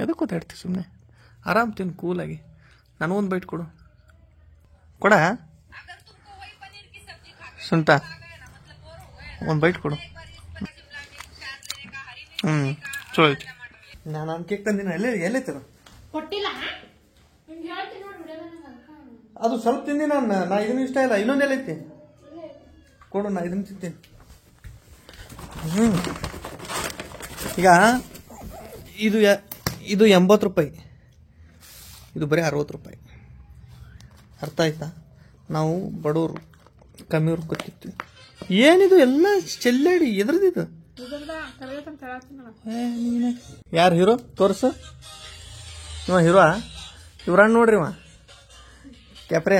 ಎದಕ್ಕೆ ಕೂತಾಡ್ತೀವಿ ಸುಮ್ಮನೆ. ಆರಾಮ್ ತಿನ್ನು ಕೂಲಾಗಿ. ನನಗೊಂದು ಬೈಟ್ ಕೊಡು, ಕೊಡ ಸುಂಟ, ಒಂದು ಬೈಟ್ ಕೊಡು. ಚಲೋ ಐತಿ. ನಾನು ಕೇಕ್ ತಂದಿನ ಎಲ್ಲೈತದ? ಅದು ಸ್ವಲ್ಪ ತಿಂದಿ ನಾನು. ಇದನ್ನು ಇಷ್ಟ ಇಲ್ಲ. ಇನ್ನೊಂದು ಎಲ್ಲೈತಿ ಕೊಡು, ನಾ ಇದನ್ನು ತಿಂತೀನಿ. ಈಗ ಇದು 80 ರೂಪಾಯಿ, ಇದು ಬರೀ 60 ರೂಪಾಯಿ. ಅರ್ಥ ಆಯ್ತಾ? ನಾವು ಬಡವರು ಕಮ್ಮಿಯವ್ರು ಗೊತ್ತಿರ್ತೀವಿ. ಏನಿದು ಎಲ್ಲ ಚೆಲ್ಲಾಡಿ ಎದ್ರದಿದು? ಯಾರು ಹೀರೋ ತೋರ್ಸ? ಇವ ಹೀರೋ? ಇವ್ರಣ್ಣ ನೋಡ್ರಿ, ಇವ ಕ್ಯಾಪ್ರೆ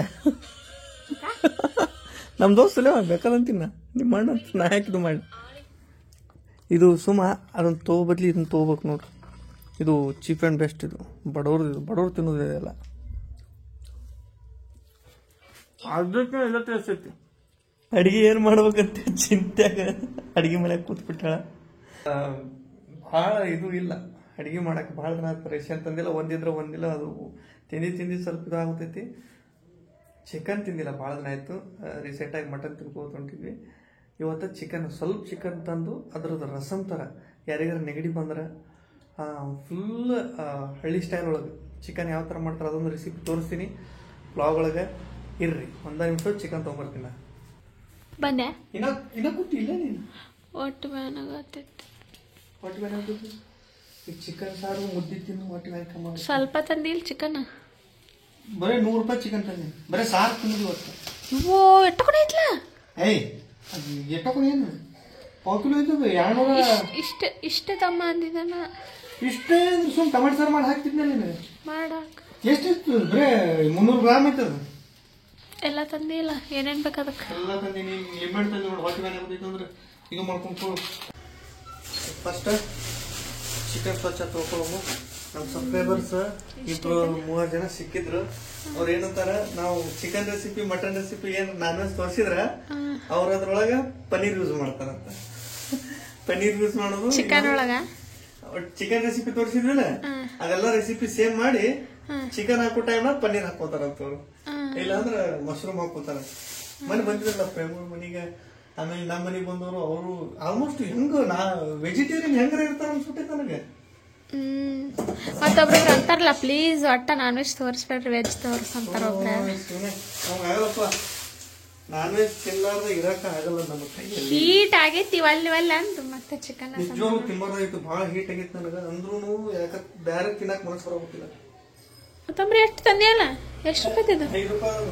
ನಮ್ಮ ದೋಸ್ತಲ್ಲ, ಬೇಕಾದಂತೀನ ನಿಮ್ಮ ಅಣ್ಣ ನಾ ಹಾಕಿದ್ದು ಮಾಡಿ. ಇದು ಸುಮ್ಮ ಅದನ್ನು ತೊಗೊಬದ್ಲಿ ಇದನ್ನು ತೊಗೋಬೇಕು ನೋಡ್ರಿ. ಇದು ಚೀಪ್ ಆ್ಯಂಡ್ ಬೆಸ್ಟ್. ಇದು ಬಡವ್ರು ತಿನ್ನೋದಿದೆಲ್ಲ. ಅದಕ್ಕೆ ಎಲ್ಲ ತಿಳಿಸ್ತೈತಿ. ಅಡಿಗೆ ಏನು ಮಾಡ್ಬೇಕಂತ ಚಿಂತ್ಯಾಗ ಅಡಿಗೆ ಮನೆಯಾಗ ಕೂತ್ಬಿಟ್ಟಾಳ. ಭಾಳ ಇದು ಇಲ್ಲ ಅಡಿಗೆ ಮಾಡಕ್ಕೆ. ಭಾಳ ದಿನ ರೇಷನ್ ತಂದಿಲ್ಲ, ಒಂದಿಲ್ಲ. ಅದು ತಿಂದು ಸ್ವಲ್ಪ ಇದಾಗ್ತೈತಿ. ಚಿಕನ್ ತಿಂದಿಲ್ಲ, ಭಾಳ ದಿನ ಆಯಿತು. ರೀಸೆಂಟಾಗಿ ಮಟನ್ ತಿನ್ಕೋತ ಹೊಂಟಿದ್ವಿ. ಇವತ್ತು ಸ್ವಲ್ಪ ಚಿಕನ್ ತಂದು ಅದ್ರದ್ದು ರಸಮ್ ಥರ ಯಾರಿಗಾರ ನೆಗಡಿ ಬಂದ್ರೆ ಫುಲ್ ಹಳ್ಳಿ ಸ್ಟೈಲ್ ಒಳಗೆ ಚಿಕನ್ ಯಾವ ಥರ ಮಾಡ್ತಾರೆ ಅದೊಂದು ರೆಸಿಪಿ ತೋರಿಸ್ತೀನಿ ಬ್ಲಾಗ್ ಒಳಗೆ. ಇರ್ರಿ, 1 ನಿಮಿಷ ಚಿಕನ್ ತೊಗೊಂಬರ್ತೀನಿ.
ಬಂದೆ
ಇನ್ನೂ ಕೂತಿಲ್ಲ ನೀನು?
ಒಟ್ಟು ಬ್ಯಾನಾಗತ್ತೈತಿ.
ಈಗ ಚಿಕನ್ ಸಾರು ಮುದ್ದೆ ತಿನ್ನು, ಹೊಟ್ಟೆ ಬ್ಯಾನ್ ಕಮ್ಮ.
ಸ್ವಲ್ಪ ತಂದಿಲ್ಲ ಚಿಕನ್?
ಬರೀ 100 ರೂಪಾಯಿ ಚಿಕನ್ ತಂದಿ, ಬರೀ ಸಾರು ತಿನ್ನೋದು ಇವತ್ತು.
ಓ ಎಟ್ಟಕೊಂಡ ಐತ್ಲ?
ಏಯ್ ಎಟ್ಟಕೊಂಡು ಏನು ಪಾವು ಕಿಲೋ ಐತದ? 200.
ಇಷ್ಟ ತಮ್ಮ ಅಂದಿದ್ದಾನ.
ಇಷ್ಟೇ ಅಂದ್ರೆ ಸುಮ್ಮನೆ ಟೊಮೆಟೊ ಸಾರು ಮಾಡಿ ಹಾಕ್ತಿದ್ನಲ್ಲ ನೀನು.
ಮಾಡಾಕ
ಎಷ್ಟಿತ್ತು? ಬರೀ 300 ಗ್ರಾಮ್ ಐತದ.
ಎಲ್ಲ ತಂದಿಲ್ಲ, ಏನೇನು ಬೇಕು ಅದಕ್ಕೆ
ಎಲ್ಲ ತಂದೀನಿ. ಲಿಮಿಟ್ ತಂದು ನೋಡಿ, ಹೊಟ್ಟೆ ಬ್ಯಾನ್ ಆಗ್ತೈತೆ ಅಂದ್ರೆ ಈಗ ಮಾಡ್ಕೊಂಡು. ಫಸ್ಟ್ ಚಿಕನ್ ಸ್ವಚ್ಛ ತೊಗೊಳವು. ನಮ್ಮ ಸಬ್ಸ್ಕ್ರೈಬರ್ಸ್ 2-3 ಜನ ಸಿಕ್ಕಿದ್ರು. ಅವ್ರು ಏನಂತಾರ, ನಾವು ಚಿಕನ್ ರೆಸಿಪಿ ಮಟನ್ ರೆಸಿಪಿ ಏನು ನಾನ್ ವೆಜ್ ತೋರಿಸಿದ್ರ ಅವ್ರ ಅದ್ರೊಳಗ ಪನ್ನೀರ್ ಯೂಸ್ ಮಾಡ್ತಾರಂತ. ಪನ್ನೀರ್ ಯೂಸ್ ಮಾಡೋದು
ಚಿಕನ್ ಒಳಗ
ಚಿಕನ್ ರೆಸಿಪಿ ತೋರಿಸಿದ್ವಲ್ಲ, ಅದೆಲ್ಲ ರೆಸಿಪಿ ಸೇಮ್ ಮಾಡಿ ಚಿಕನ್ ಹಾಕೋ ಟೈಮ್ನಾಗ ಪನ್ನೀರ್ ಹಾಕೋತಾರಂತ ಅವ್ರು. ಇಲ್ಲಾಂದ್ರೆ ಮಶ್ರೂಮ್ ಹಾಕೋತಾರ. ಮನೆ ಬಂದಿದ್ರಲ್ಲ ಪ್ರೇಮ ಮನಿಗೆ, ಆಮೇಲೆ ನಮ್ಮ ಮನೆಗೆ ಬಂದವರು ಅವರು ಆಲ್ಮೋಸ್ಟ್ ಹೆಂಗ ವೆಜಿಟೇರಿಯನ್ ಹೆಂಗಾರ ಇರ್ತಾರ ಅನ್ಸುತ್ತೆ ನನಗೆ.
ಮತ್ತೊಬ್ರಿಗೆ ಅಂತಾರಲ್ಲ, ಪ್ಲೀಸ್ ಒಟ್ಟ ನಾನ್ ವೆಜ್ ತೋರಿಸ್ಬೇಡ್ರಿ, ವೆಜ್ ತೋರಿಸಂತಾರ.
ಆಗಲ್ಲಪ್ಪ, ನಾನ್ ವೆಜ್ ತಿನ್ಲಾರ್ದ ಇರಕ ಆಗಲ್ಲ ನಮ್ಮ ಕೈಯಲ್ಲಿ.
ಹೀಟ್ ಆಗೈತಿ ಒಲ್ಲೆ ಅಂತ ಮತ್ತೆ ಚಿಕನ್
ನಿಜವಾಗ್ಲೂ ತಿನ್ನೋದಾಯ್ತು. ಭಾಳ ಹೀಟ್ ಆಗೈತಿ ನನಗೆ. ಅಂದ್ರೂ ಯಾಕ ಬೇರೆ ತಿನ್ನಕ್ ಮನಸ್ಸು ಬರೋದಿಲ್ಲ.
ಮತ್ತೊಬ್ರು ಎಷ್ಟು ತಂದಿಯಲ್ಲ? ಎಷ್ಟು ರೂಪಾಯಿ ಇದು?
5 ರೂಪಾಯಿ.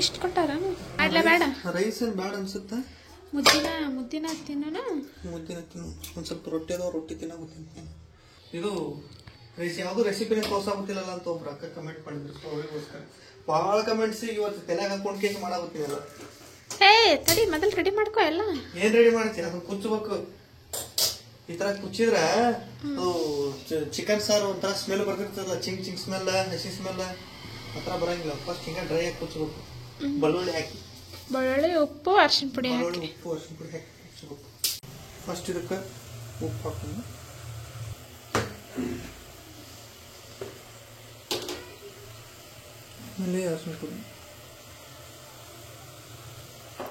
ಇಷ್ಟು ಕೊಟ್ಟಾರ? ಮಾಡ್ಲೇ ಬೇಡ?
ರೈಸ್ ಏನ್ ಬೇಡ ಅನ್ಸುತ್ತ?
ಮುದ್ದಿನ ತಿನ್ನೋಣ.
ಮುದ್ದಿನ ತಿನ್ನು. ಒಂದ್ ಸ್ವಲ್ಪ ರೊಟ್ಟಿ ತಿನ್ನೋಗುತ್ತೀನಿ. ಇದು ಯಾವ್ದು ರೆಸಿಪಿನ ತೋರ್ಸಾಗುತ್ತಿಲ್ಲ ಅಂತ ಒಬ್ರು ಅಕ್ಕ ಕಮೆಂಟ್ ಮಾಡಿದ್ರು. ಅವ್ರಿಗೋಸ್ಕರ ಭಾಳ ಕಮೆಂಟ್ಸ್ ಇವತ್ತು ತಲೆಗೆ ಹಾಕೊಂಡು ಕೇಕ್ ಮಾಡಾಗುತ್ತಿಲ್ಲ.
ತಡಿ, ಮೊದಲು ರೆಡಿ ಮಾಡ್ಕೊ ಎಲ್ಲ.
ಏನ್ ರೆಡಿ ಮಾಡ್ತೀನಿ? ಅದನ್ನ ಕುಚ್ಚಬೇಕು. ಈ ತರ ಕುಚ್ಚಿದ್ರ ಚಿಕನ್ ಸಾರು ಒಂಥರ ಸ್ಮೆಲ್ ಬರ್ತಿರ್ತದಲ್ಲ, ಚಿಂಗ್ ಸ್ಮೆಲ್, ಹಸಿ ಸ್ಮೆಲ್ ಹತ್ರ ಬರಂಗಿಲ್ಲ. ಫಸ್ಟ್ ಹಿಂಗ ಡ್ರೈ ಆಗಿ ಕುಚ್ಚಬೇಕು.
ಬೆಳ್ಳುಳ್ಳಿ, ಉಪ್ಪು, ಅರಿಶಿನ ಪುಡಿ ಹಾಕಿ
ಕುಚ್ಚಬೇಕು. ಫಸ್ಟ್ ಇದಕ್ಕೆ ಉಪ್ಪು ಹಾಕೊಂಡು ಆಮೇಲೆ ಅರಿಶಿನ ಪುಡಿ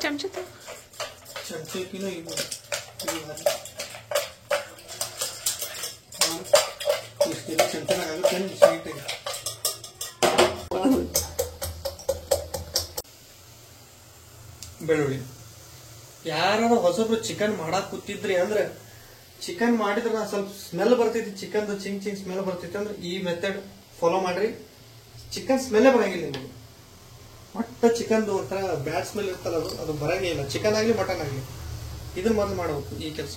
ಚಮಚಕ್ಕಿನ ಇಷ್ಟು ಚಮಚನಾಗ ಆಗುತ್ತೆ ಸ್ವೀಟಾಗಿ. ಬೆಳ್ಳುಳ್ಳಿ. ಯಾರು ಹೊಸಬ್ರು ಚಿಕನ್ ಮಾಡಕ್ ಕೂತಿದ್ರಿ ಅಂದ್ರೆ, ಚಿಕನ್ ಮಾಡಿದ್ರೆ ಸ್ವಲ್ಪ ಸ್ಮೆಲ್ ಬರ್ತೈತಿ, ಚಿಕನ್ ಚಿಂಗ್ ಸ್ಮೆಲ್ ಬರ್ತೈತಿ ಅಂದ್ರೆ ಈ ಮೆಥಡ್ ಫಾಲೋ ಮಾಡ್ರಿ. ಚಿಕನ್ ಸ್ಮೆಲ್ಲೇ ಬರಂಗಿಲ್ಲ ನಿಮಗೆ. ಒಟ್ಟ ಚಿಕನ್ ಒಂಥರ ಬ್ಯಾಡ್ ಸ್ಮೆಲ್ ಇರ್ತಲ್ಲ, ಅದು ಬರಂಗೇ ಇಲ್ಲ. ಚಿಕನ್ ಆಗಲಿ ಮಟನ್ ಆಗಲಿ ಇದನ್ನ ಮೊದಲು ಮಾಡಬೇಕು. ಈ ಕೆಲಸ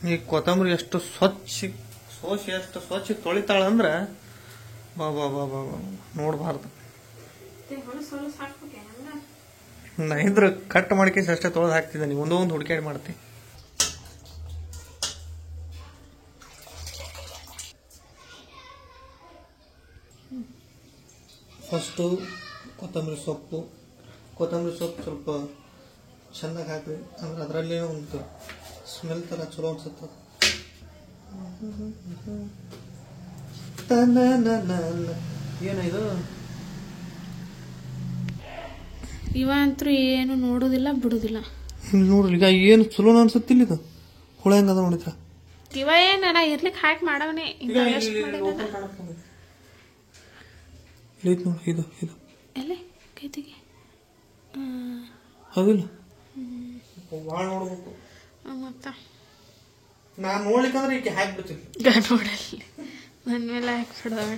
ಈ ಕೊತ್ತಂಬರಿ ಎಷ್ಟು ಸೋಸಿ ಎಷ್ಟು ಸ್ವಚ್ಛ ತೊಳಿತಾಳ ಅಂದ್ರ ಬಾ ಬಾ ಬಾ ಬಾ ಬಾ ನೋಡ್ಬಾರ್ದು. ನಾ ಇದ್ರ ಕಟ್ ಮಾಡ್ಕೇಸಿ ಅಷ್ಟೇ ತೊಳೆದು ಹಾಕ್ತಿದ್ದೆ, ನೀವು ಒಂದೊಂದು ಹುಡುಕಾಡಿ ಮಾಡ್ತಿ. ಫಸ್ಟು ಕೊತ್ತಂಬರಿ ಸೊಪ್ಪು ಸ್ವಲ್ಪ ಚೆನ್ನಾಗಿ ಹಾಕ್ರಿ, ಅಂದ್ರೆ ಅದರಲ್ಲೇ ಒಂದು ಸ್ಮೆಲ್ ಥರ ಚಲೋ ಅನ್ಸುತ್ತೆ. ಏನಿದು
ಇವ ಅಂತೂ ಏನು ನೋಡೋದಿಲ್ಲ ಬಿಡುದಿಲ್ಲ.
ನೋಡ್ರಿ ಈಗ ಏನು ಚಲೋ ಅನ್ಸುತ್ತಿಲ್ಲ, ಇದು ಹುಳ ಹೆಂಗದ ನೋಡಿದ್ರ.
ಇವ ಏನ ಇರ್ಲಿಕ್ಕೆ ಹಾಕಿ ಮಾಡವನೇ
ನೋಡಿ. ಇದು
ಎಲ್ಲಿ ಕೈತಿಗೆ
ಹೌದಿಲ್ಲ, ಭಾಳ ನೋಡ್ಬೇಕು.
ಮತ್ತ
ನಾನು ನೋಡ್ಲಿಕ್ಕಂದ್ರೆ ಈಗ ಹಾಕ್ಬಿಡ್ತೀನಿ.
ನೋಡಲ್ಲಿ ನನ್ನ ಮೇಲೆ ಹಾಕ್ಬಿಡ್ದವ.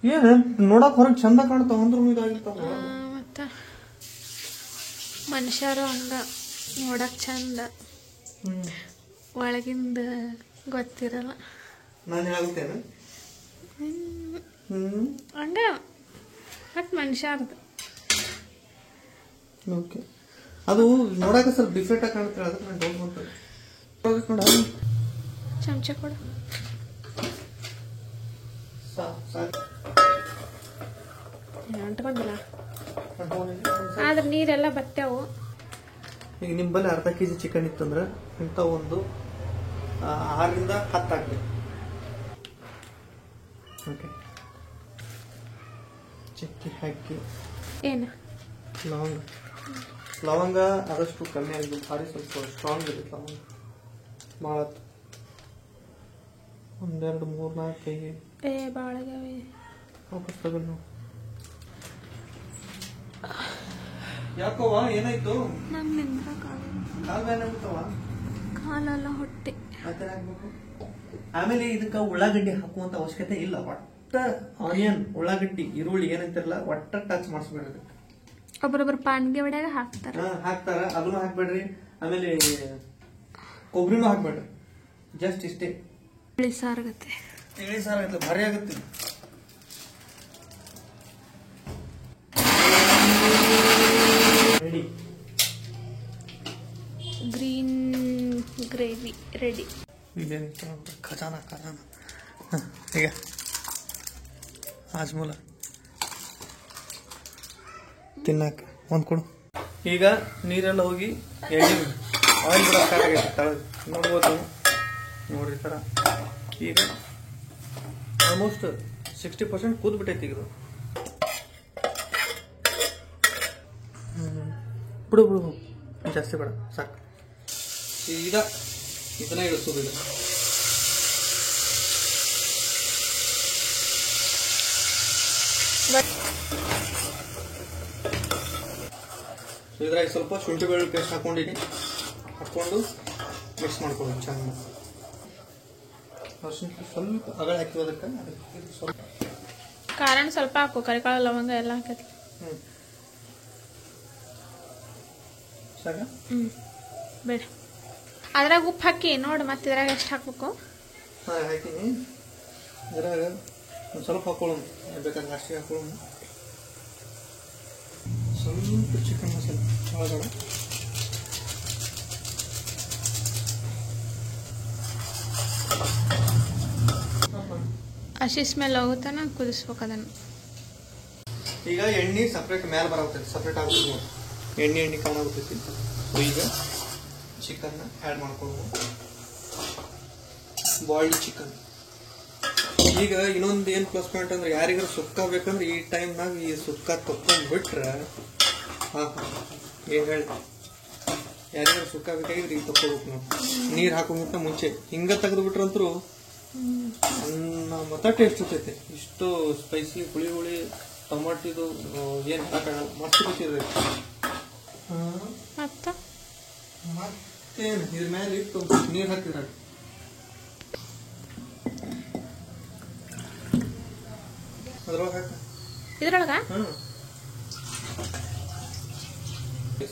ಏನು ನೋಡಕ್ ಹೊರಗೆ ಚಂದ ಕಾಣ್ತಾವ ಅಂದ್ರೂ ಇದಾಗಿರ್ತಾವ.
ಮತ್ತ ಮನುಷ್ಯರು ಹಂಗ ನೋಡಕ್ ಚಂದ, ಒಳಗಿಂದ ಗೊತ್ತಿರಲ್ಲ.
ನಾನು ಹೇಳಾಗುತ್ತೇನೆ
ಹಂಗ ಬಟ್ ಮನುಷ್ಯರ್ದು
ಓಕೆ. ಅದು ನೋಡಕ್ಕೆ ಸ್ವಲ್ಪ ಡಿಫ್ರೆಂಟ್ ಆಗಿ ಕಾಣುತ್ತೆ, ಅದಕ್ಕೆ ನಾನು ಡೌಟ್ ಮಾಡ್ತೇನೆ. ನೋಡ
ಚಮಚ ಕೊಡು. ಅಂಟ್ಕೊಂಡಿಲ್ಲ ಆದ್ರೆ ನೀರೆಲ್ಲ ಬತ್ತೇವು.
ಈಗ ನಿಮ್ಮಲ್ಲಿ ಅರ್ಧ ಕೆಜಿ ಚಿಕನ್ ಇತ್ತಂದ್ರೆ ಇಂಥ ಒಂದು 6 ರಿಂದ 10 ಹಾಕ್ಬೇಕು. ಓಕೆ, ಚಕ್ಕಿ ಹಾಕಿ
ಏನು
ಲವಂಗ ಆದಷ್ಟು ಕಮ್ಮಿ ಆಗಿದೆ, ಭಾರಿ ಸ್ವಲ್ಪ ಸ್ಟ್ರಾಂಗ್ ಇರುತ್ತೆ ಲವಂಗ. ಭಾಳ 1 2 3 4 ಕೈಗೆ
ಬಾಳಗವೆ
ವಾಪಸ್ ತಗೊಂಡು. ಯಾಕವ್ವ ಏನಾಯ್ತು?
ನಮ್ಮಿಂದ
ಕಾಲು ಬ್ಯಾನ್ ಆಗ್ಬಿಟ್ಟವ?
ಕಾಲೆಲ್ಲ ಹೊಟ್ಟೆ.
ಆಮೇಲೆ ಇದಕ್ಕೆ ಉಳ್ಳಾಗಡ್ಡಿ ಹಾಕುವಂತ ಅವಶ್ಯಕತೆ ಇಲ್ಲ. ಒಟ್ಟ ಆನಿಯನ್, ಉಳ್ಳಾಗಡ್ಡಿ, ಈರುಳ್ಳಿ ಏನಂತಿರಲ್ಲ ಒಟ್ಟ ಟಚ್ ಮಾಡಿಸ್ಬೇಡ್ರಿ.
ಒಬ್ಬರೊಬ್ಬರು ಪಾನ್ಗೆ ಒಡೆಯಾಗ ಹಾಕ್ತಾರ.
ಅದನ್ನು ಹಾಕ್ಬೇಡ್ರಿ. ಆಮೇಲೆ ಕೊಬ್ಬರಿನೂ ಹಾಕ್ಬೇಡ್ರಿ. ಜಸ್ಟ್ ಇಷ್ಟೇ.
ಇಳಿ ಸಾರಾಗತ್ತೆ,
ಭಾರಿ ಆಗತ್ತೆ. Ready,
green gravy ready.
ಖಜಾನ ಈಗ ಆಜ್ಮೂಲ ತಿನ್ನಕ್ಕೆ ಒಂದು ಕೊಡು. ಈಗ ನೀರೆಲ್ಲ ಹೋಗಿ ಎಣ್ಣೆ ಆಯಿಲ್ ಕೂಡ ಸ್ಟಾರ್ಟ್ ಆಗೈತೆ ತಳಗೆ ನೋಡ್ಬೋದು. ನೋಡ್ರಿ ಥರ ಈಗ ಆಲ್ಮೋಸ್ಟ್ 60% ಕೂದ್ಬಿಟ್ಟೈತಿ. ಈಗ ಬಿಡು ಜಾಸ್ತಿ ಬೇಡ, ಸಾಕು. ಈಗ ಇದನ್ನ ಇಳಿಸೋದು. ಈಗ ಇದ್ರಾಗ ಸ್ವಲ್ಪ ಶುಂಠಿ ಬೆಳ್ಳುಳ್ಳಿ ಪೇಸ್ಟ್ ಹಾಕೊಂಡು ಮಿಕ್ಸ್ ಮಾಡ್ಕೊಳ್ಳಿ ಚೆನ್ನಾಗಿ. ಸ್ವಲ್ಪ ಅಗಳ ಹಾಕಿರೋದಕ್ಕೆ ಸ್ವಲ್ಪ
ಕಾರಣ ಸ್ವಲ್ಪ ಹಾಕು, ಕರಿಕಾಳು ಲವಂಗ ಎಲ್ಲ ಹಾಕೈತಿ.
ಸಾಕ?
ಬೇಡ, ಅದ್ರಾಗ ಉಪ್ಪು ಹಾಕಿ ನೋಡಿ. ಮತ್ತೆ ಇದ್ರಾಗ ಎಷ್ಟು ಹಾಕ್ಬೇಕು?
ಹಾಕೀನಿ. ಇದ್ರಾಗ ಒಂದು ಸ್ವಲ್ಪ ಹಾಕೊಳ್ಳೋಣ, ಬೇಕಾದ್ರೆ ಅಷ್ಟಿಗೆ ಹಾಕೊಳ್ಳೋಣ. ಸ್ವಲ್ಪ ಚಿಕನ್ ಮಸಾಲೆ ಒಳಗಡೆ
ಹಸಿ ಸ್ಮೆಲ್ ಹೋಗುತ್ತಾನ ಕುದಿಸ್ಬೇಕು ಅದನ್ನು.
ಈಗ ಎಣ್ಣೆ ಸಪ್ರೇಟ್ ಮೇಲೆ ಬರಾಗ್ತೈತಿ, ಸಪ್ರೇಟ್ ಆಗ್ತೈತಿ ನೋಡಿ. ಎಣ್ಣೆ ಕಾಣಾಗ್ತೈತಿ. ಈಗ ಚಿಕನ್ನ ಆ್ಯಡ್ ಮಾಡ್ಕೊಳ್ಳೋದು, ಬಾಯ್ಲ್ಡ್ ಚಿಕನ್. ಈಗ ಇನ್ನೊಂದು ಏನು ಪ್ಲಸ್ ಪಾಯಿಂಟ್ ಅಂದ್ರೆ, ಯಾರಿಗಾರು ಸುಕ್ಕ ಬೇಕಂದ್ರೆ ಈ ಟೈಮ್ನಾಗ ಈ ಸುಕ್ಕ ತಕ್ಕೊಂಡ್ಬಿಟ್ರೆ ಏನು ಹೇಳಿ, ಯಾರಿಗಾರು ಸುಕ್ಕ ಬೇಕಾಗಿದ್ರೆ ಈಗ ತಕ್ಕೋಬೇಕು ನಾವು. ನೀರು ಹಾಕೋಕ್ಕಿಂತ ಮುಂಚೆ ಹಿಂಗ ತೆಗೆದುಬಿಟ್ರಂತರೂ ಮತ್ತೆ ಟೇಸ್ಟ್ ಇರ್ತೈತೆ. ಇಷ್ಟು ಸ್ಪೈಸಿ ಹುಳಿ ಟೊಮಾಟಿದು ಏನು ಹಾಕೋಣ, ಮಸ್ತ್ ಗೊತ್ತಿದ್ರೆ. ಮತ್ತೇನು ಇದ್ರ ಮೇಲೆ ಇಟ್ಟು ನೀರು ಹಾಕಿದ್ರೆ ಅದ್ರೊಳಗೆ ಹಾಕ.
ಇದ್ರೊಳಗ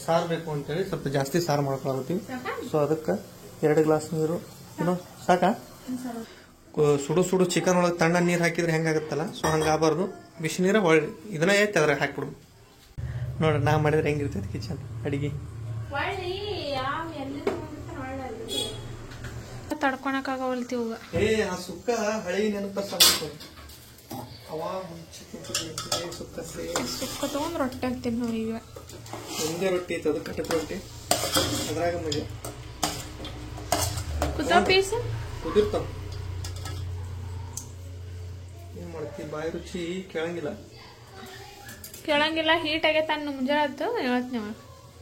ಸಾರು ಬೇಕು ಅಂತೇಳಿ ಸ್ವಲ್ಪ ಜಾಸ್ತಿ ಸಾರು ಮಾಡ್ಕೊಳತ್ತೀವಿ. ಸೊ ಅದಕ್ಕೆ 2 ಗ್ಲಾಸ್ ನೀರು ಏನೋ ಸಾಕಾ ಸುಡು ಸುಡು ಚಿಕನ್ ಒಳಗೆ ತಣ್ಣ ನೀರು ಹಾಕಿದ್ರೆ ಹೆಂಗಾಗತ್ತಲ್ಲ ಸೊ ಹಂಗಾಗಬಾರ್ದು. ಬಿಸಿ ನೀರ ಹೊಳ್ಳಿ ಇದನ್ನ ಐತೆ ಅದ್ರಾಗ ಹಾಕ್ಬಿಡು. ನೋಡ್ರಿ ನಾ ಮಾಡಿದ್ರೆ ಹೆಂಗಿರ್ತೈತಿ ಕಿಚನ್ ಅಡಿಗೆ.
ತಡ್ಕೊಳಕಾಗವಲ್ತಿ ಇವಾಗ.
ಆ ಸುಕ್ಕ ಹಳಿ ನೆನಪ
ಸುಕ್ಕ ತಗೊಂಡ್ ರೊಟ್ಟಿ ಹಾಕ್ತೀನಿ ನೋಡಿ. ಈಗ
ಒಂದೇ ರೊಟ್ಟಿ ಐತೆ, ಅದು ಕಟ್ಟದ ರೊಟ್ಟಿ, ಅದ್ರಾಗ ಮಜಾ.
ಪೀಸ್
ಕುದಿರ್ತಾವ. ಏನ್ ಮಾಡ್ತಿ, ಬಾಯಿ ರುಚಿ
ಕೇಳಂಗಿಲ್ಲ. ಹೀಟ್ ಆಗೈತೆ ಅನ್ನ ಮುಂಜಾನೆ ಹೇಳ್ತೀನಿ.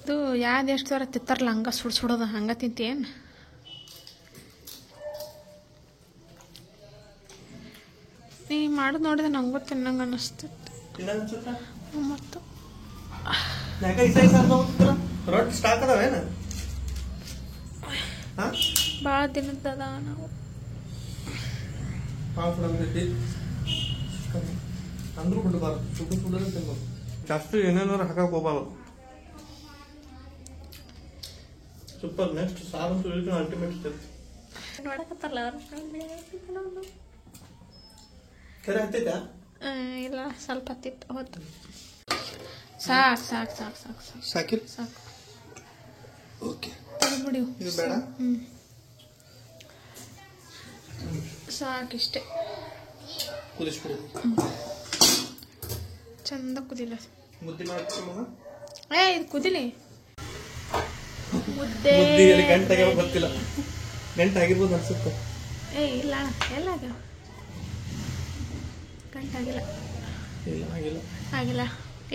ಇದು ಯಾವ್ದು ಎಷ್ಟು ಥರ ತಿತ್ತಾರಲ್ಲ ಹಂಗ ಸುಡೋದ ಹಂಗ ತಿಂತೇನು? ನೀ ಮಾಡೋದು ನೋಡಿದ್ರೆ ನಂಗೂ ತಿನ್ನಂಗೆ ಅನ್ನಿಸ್ತೈತಿ. ಮತ್ತು
ರೊಟ್ಟಿ ಸ್ಟಾಕ್ ಅದಾವೇನ?
ಭಾಳ ದಿನದ ನಾವು
ಅಂದ್ರೂ ಬಿಡಬಾರ್ದು. ಸುಡು ಸುಡೋದು ತಿನ್ಬೇಕು. ಜಾಸ್ತಿ ಏನೇನಾರು ಹಾಕಕ್ ಹೋಗ್ಬಾರ್ದು. ಸೂಪರ್. ನೆಕ್ಸ್ಟ್ ಸಾರು ಅಲ್ಟಿಮೇಟ್ ಸ್ಟೆಪ್.
ನೋಡಕತ್ತಲ್ಲ
ಕರೆ ಹತ್ತೈತಾ?
ಇಲ್ಲ, ಸ್ವಲ್ಪ ಹತ್ತಿತ್ತು. ಹೊತ್ತು ಸಾಕು ಸಾಕು ಸಾಕು ಸಾಕು ಸಾಕು
ಸಾಕಿಲ್ಲ?
ಸಾಕು.
ಓಕೆ,
ಬಿಡಿ.
ಇದು ಬೇಡ.
ಸಾಕಿಷ್ಟೆ.
ಕುದಿಸ್ಬಿಡಿ.
ಚಂದ ಕುದಿಲ್ಲ.
ಮುದ್ದೆ ಮಾಡ್ತೀವಿ.
ಇದು ಕುದಿಲಿ. ಮುದ್ದೆ
ಗಂಟೆ ಗೊತ್ತಿಲ್ಲ. ಗಂಟೆ ಆಗಿರ್ಬೋದು ಅನ್ಸುತ್ತೆ.
ಇಲ್ಲ ಎಲ್ಲ ಗಂಟಾಗಿಲ್ಲ.
ಇಲ್ಲ ಆಗಿಲ್ಲ.
ಆಗಿಲ್ಲ.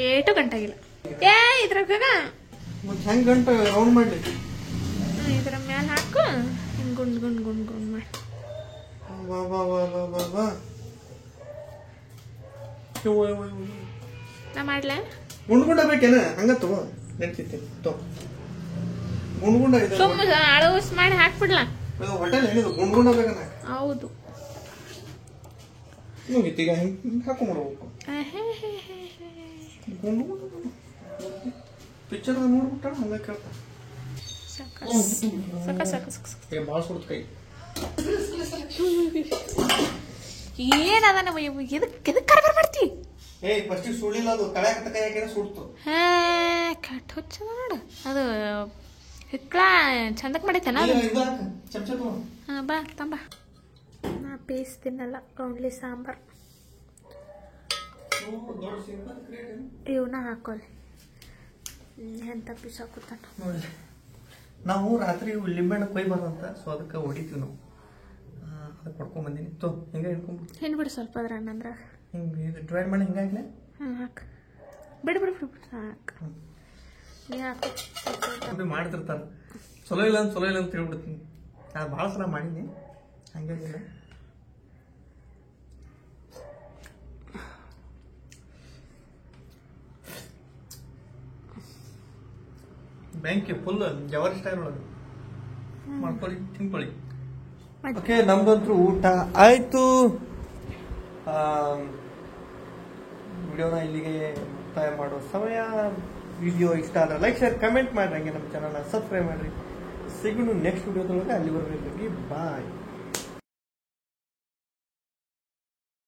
ಏಟು ಗಂಟಾಗಿಲ್ಲ. ಇದ್ರಾಗ
ಮತ್ತೆ ಹೆಂಗ್ ಗಂಟೆ ರೌಂಡ್ ಮಾಡ್ಲಿ?
ಇದ್ರ ಮ್ಯಾಲೆ ಹಾಕು. ಹಿಂಗ್ ಗುಂಡ್ ಗುಂಡ್ ಗುಂಡ್ ಗುಂಡ್ ಮಾಡಿ.
ವಾ ವಾ ವಾ ವಾ ವಾ ವಾ.
ನಾ ಮಾಡ್ಲ?
ಗುಂಡ್ಗುಂಡ ಬೇಕೇನ? ಹಂಗ ತಗೋ ನೆನ್ಸಿತ್ತೆ. ಗುಂಡ್ಗುಂಡ ಇದೆ.
ಸುಮ್ಮ ಅಳವಸ್ ಮಾಡಿ ಹಾಕ್ಬಿಡ್ಲ.
ಹೋಟೆಲ್ ಏನಿದು ಗುಂಡ್ಗುಂಡ ಬೇಕನ?
ಹೌದು.
ಮುಗಿತೀಗ ಹಿಂಗೆ ಹಾಕೊಂಡ್ಬಿಡ್ಬೇಕು. ಗುಂಡ್ಗುಂಡ ಪಿಕ್ಚರ್ ನೋಡ್ಬಿಟ್ಟ ಹಂಗ ಕೇಳ್ತಾ
ಸಾಕ ಸಾಕ ಸಾಕ
ಭಾಳ ಸುಡ್ತ ಕೈ.
ಏನದ ನಾವು ಎದಕ್ಕೆ ಕರ್ಬರ್ ಮಾಡ್ತಿ?
ಫಸ್ಟಿಗೆ ಸುಳಿಲ್ಲ, ಅದು ತಳೆ ಕಟ್ಟ ಕೈ ಹಾಕಿದ್ರೆ ಸುಡ್ತು.
ಕಟ್ ಹೊಚ್ಚ ನೋಡು. ಅದು ಹಿಕ್ಳ ಚಂದಕ್ಕೆ ಮಾಡೈತೇನ ಅದು?
ಚಮಚ ತಗೋ.
ಬಾ ತಂಬ. ನಾ ಪೀಸ್ ತಿನ್ನಲ್ಲ, ಓನ್ಲಿ ಸಾಂಬಾರ್. ಇವನ್ನ ಹಾಕೋಲಿ. ಎಂತ ಪೀಸ್ ಹಾಕುತ್ತಾನ
ನೋಡಿ. ನಾವು ರಾತ್ರಿ ಲಿಂಬೆಹಣ್ಣು ಕೊಯ್ಬಾರ್ದಂತ, ಸೊ ಅದಕ್ಕೆ ಹೊಡಿತೀವಿ ನಾವು. ಅದಕ್ಕೆ ಹೊಡ್ಕೊಂಡ್ ಬಂದೀನಿ. ಹಿಂಗೆ ಹಿಡ್ಕೊಂಡ್ಬಿಟ್ಟು
ಹಿಂಡ್ಬಿಡು ಸ್ವಲ್ಪ ಅದ್ರ ಅಣ್ಣಂದ್ರಾಗ.
ಹಿಂಗೆ ಡಿವೈಡ್ ಮಾಡಿ ಹಿಂಗಾಗ್ಲೆ.
ಹಾಕು. ಬಿಡು ಬಿಡು ಬಿಡು ಸಾಕು. ನೀ ಹಾಕು.
ಮಾಡ್ತಿರ್ತಾರ. ಚಲೋ ಇಲ್ಲ ಅಂತ ಹೇಳ್ಬಿಡ್ತೀನಿ. ನಾನು ಭಾಳ ಸಲ ಮಾಡೀನಿ, ಹಂಗೇನಿಲ್ಲ. ಬ್ಯಾಂಕಿ ಫುಲ್ ಜವಾರಿ ಸ್ಟೈಲ್ ಒಳಗೆ ಮಾಡ್ಕೊಳ್ಳಿ, ತಿನ್ಕೊಳ್ಳಿ. ಓಕೆ, ನಮ್ದಂತೂ ಊಟ ಆಯ್ತು. ವಿಡಿಯೋನ ಇಲ್ಲಿಗೆ ಮುಕ್ತಾಯ ಮಾಡೋ ಸಮಯ. ವಿಡಿಯೋ ಇಷ್ಟ ಆದ್ರೆ ಲೈಕ್, ಶೇರ್, ಕಮೆಂಟ್ ಮಾಡ್ರಿ. ಹಂಗೆ ನಮ್ಮ ಚಾನಲ್ನ ಸಬ್ಸ್ಕ್ರೈಬ್ ಮಾಡ್ರಿ. ಸಿಗೋಣ ನೆಕ್ಸ್ಟ್ ವಿಡಿಯೋದೊಳಗೆ. ಅಲ್ಲಿವರೆಗೆ ಬಾಯ್.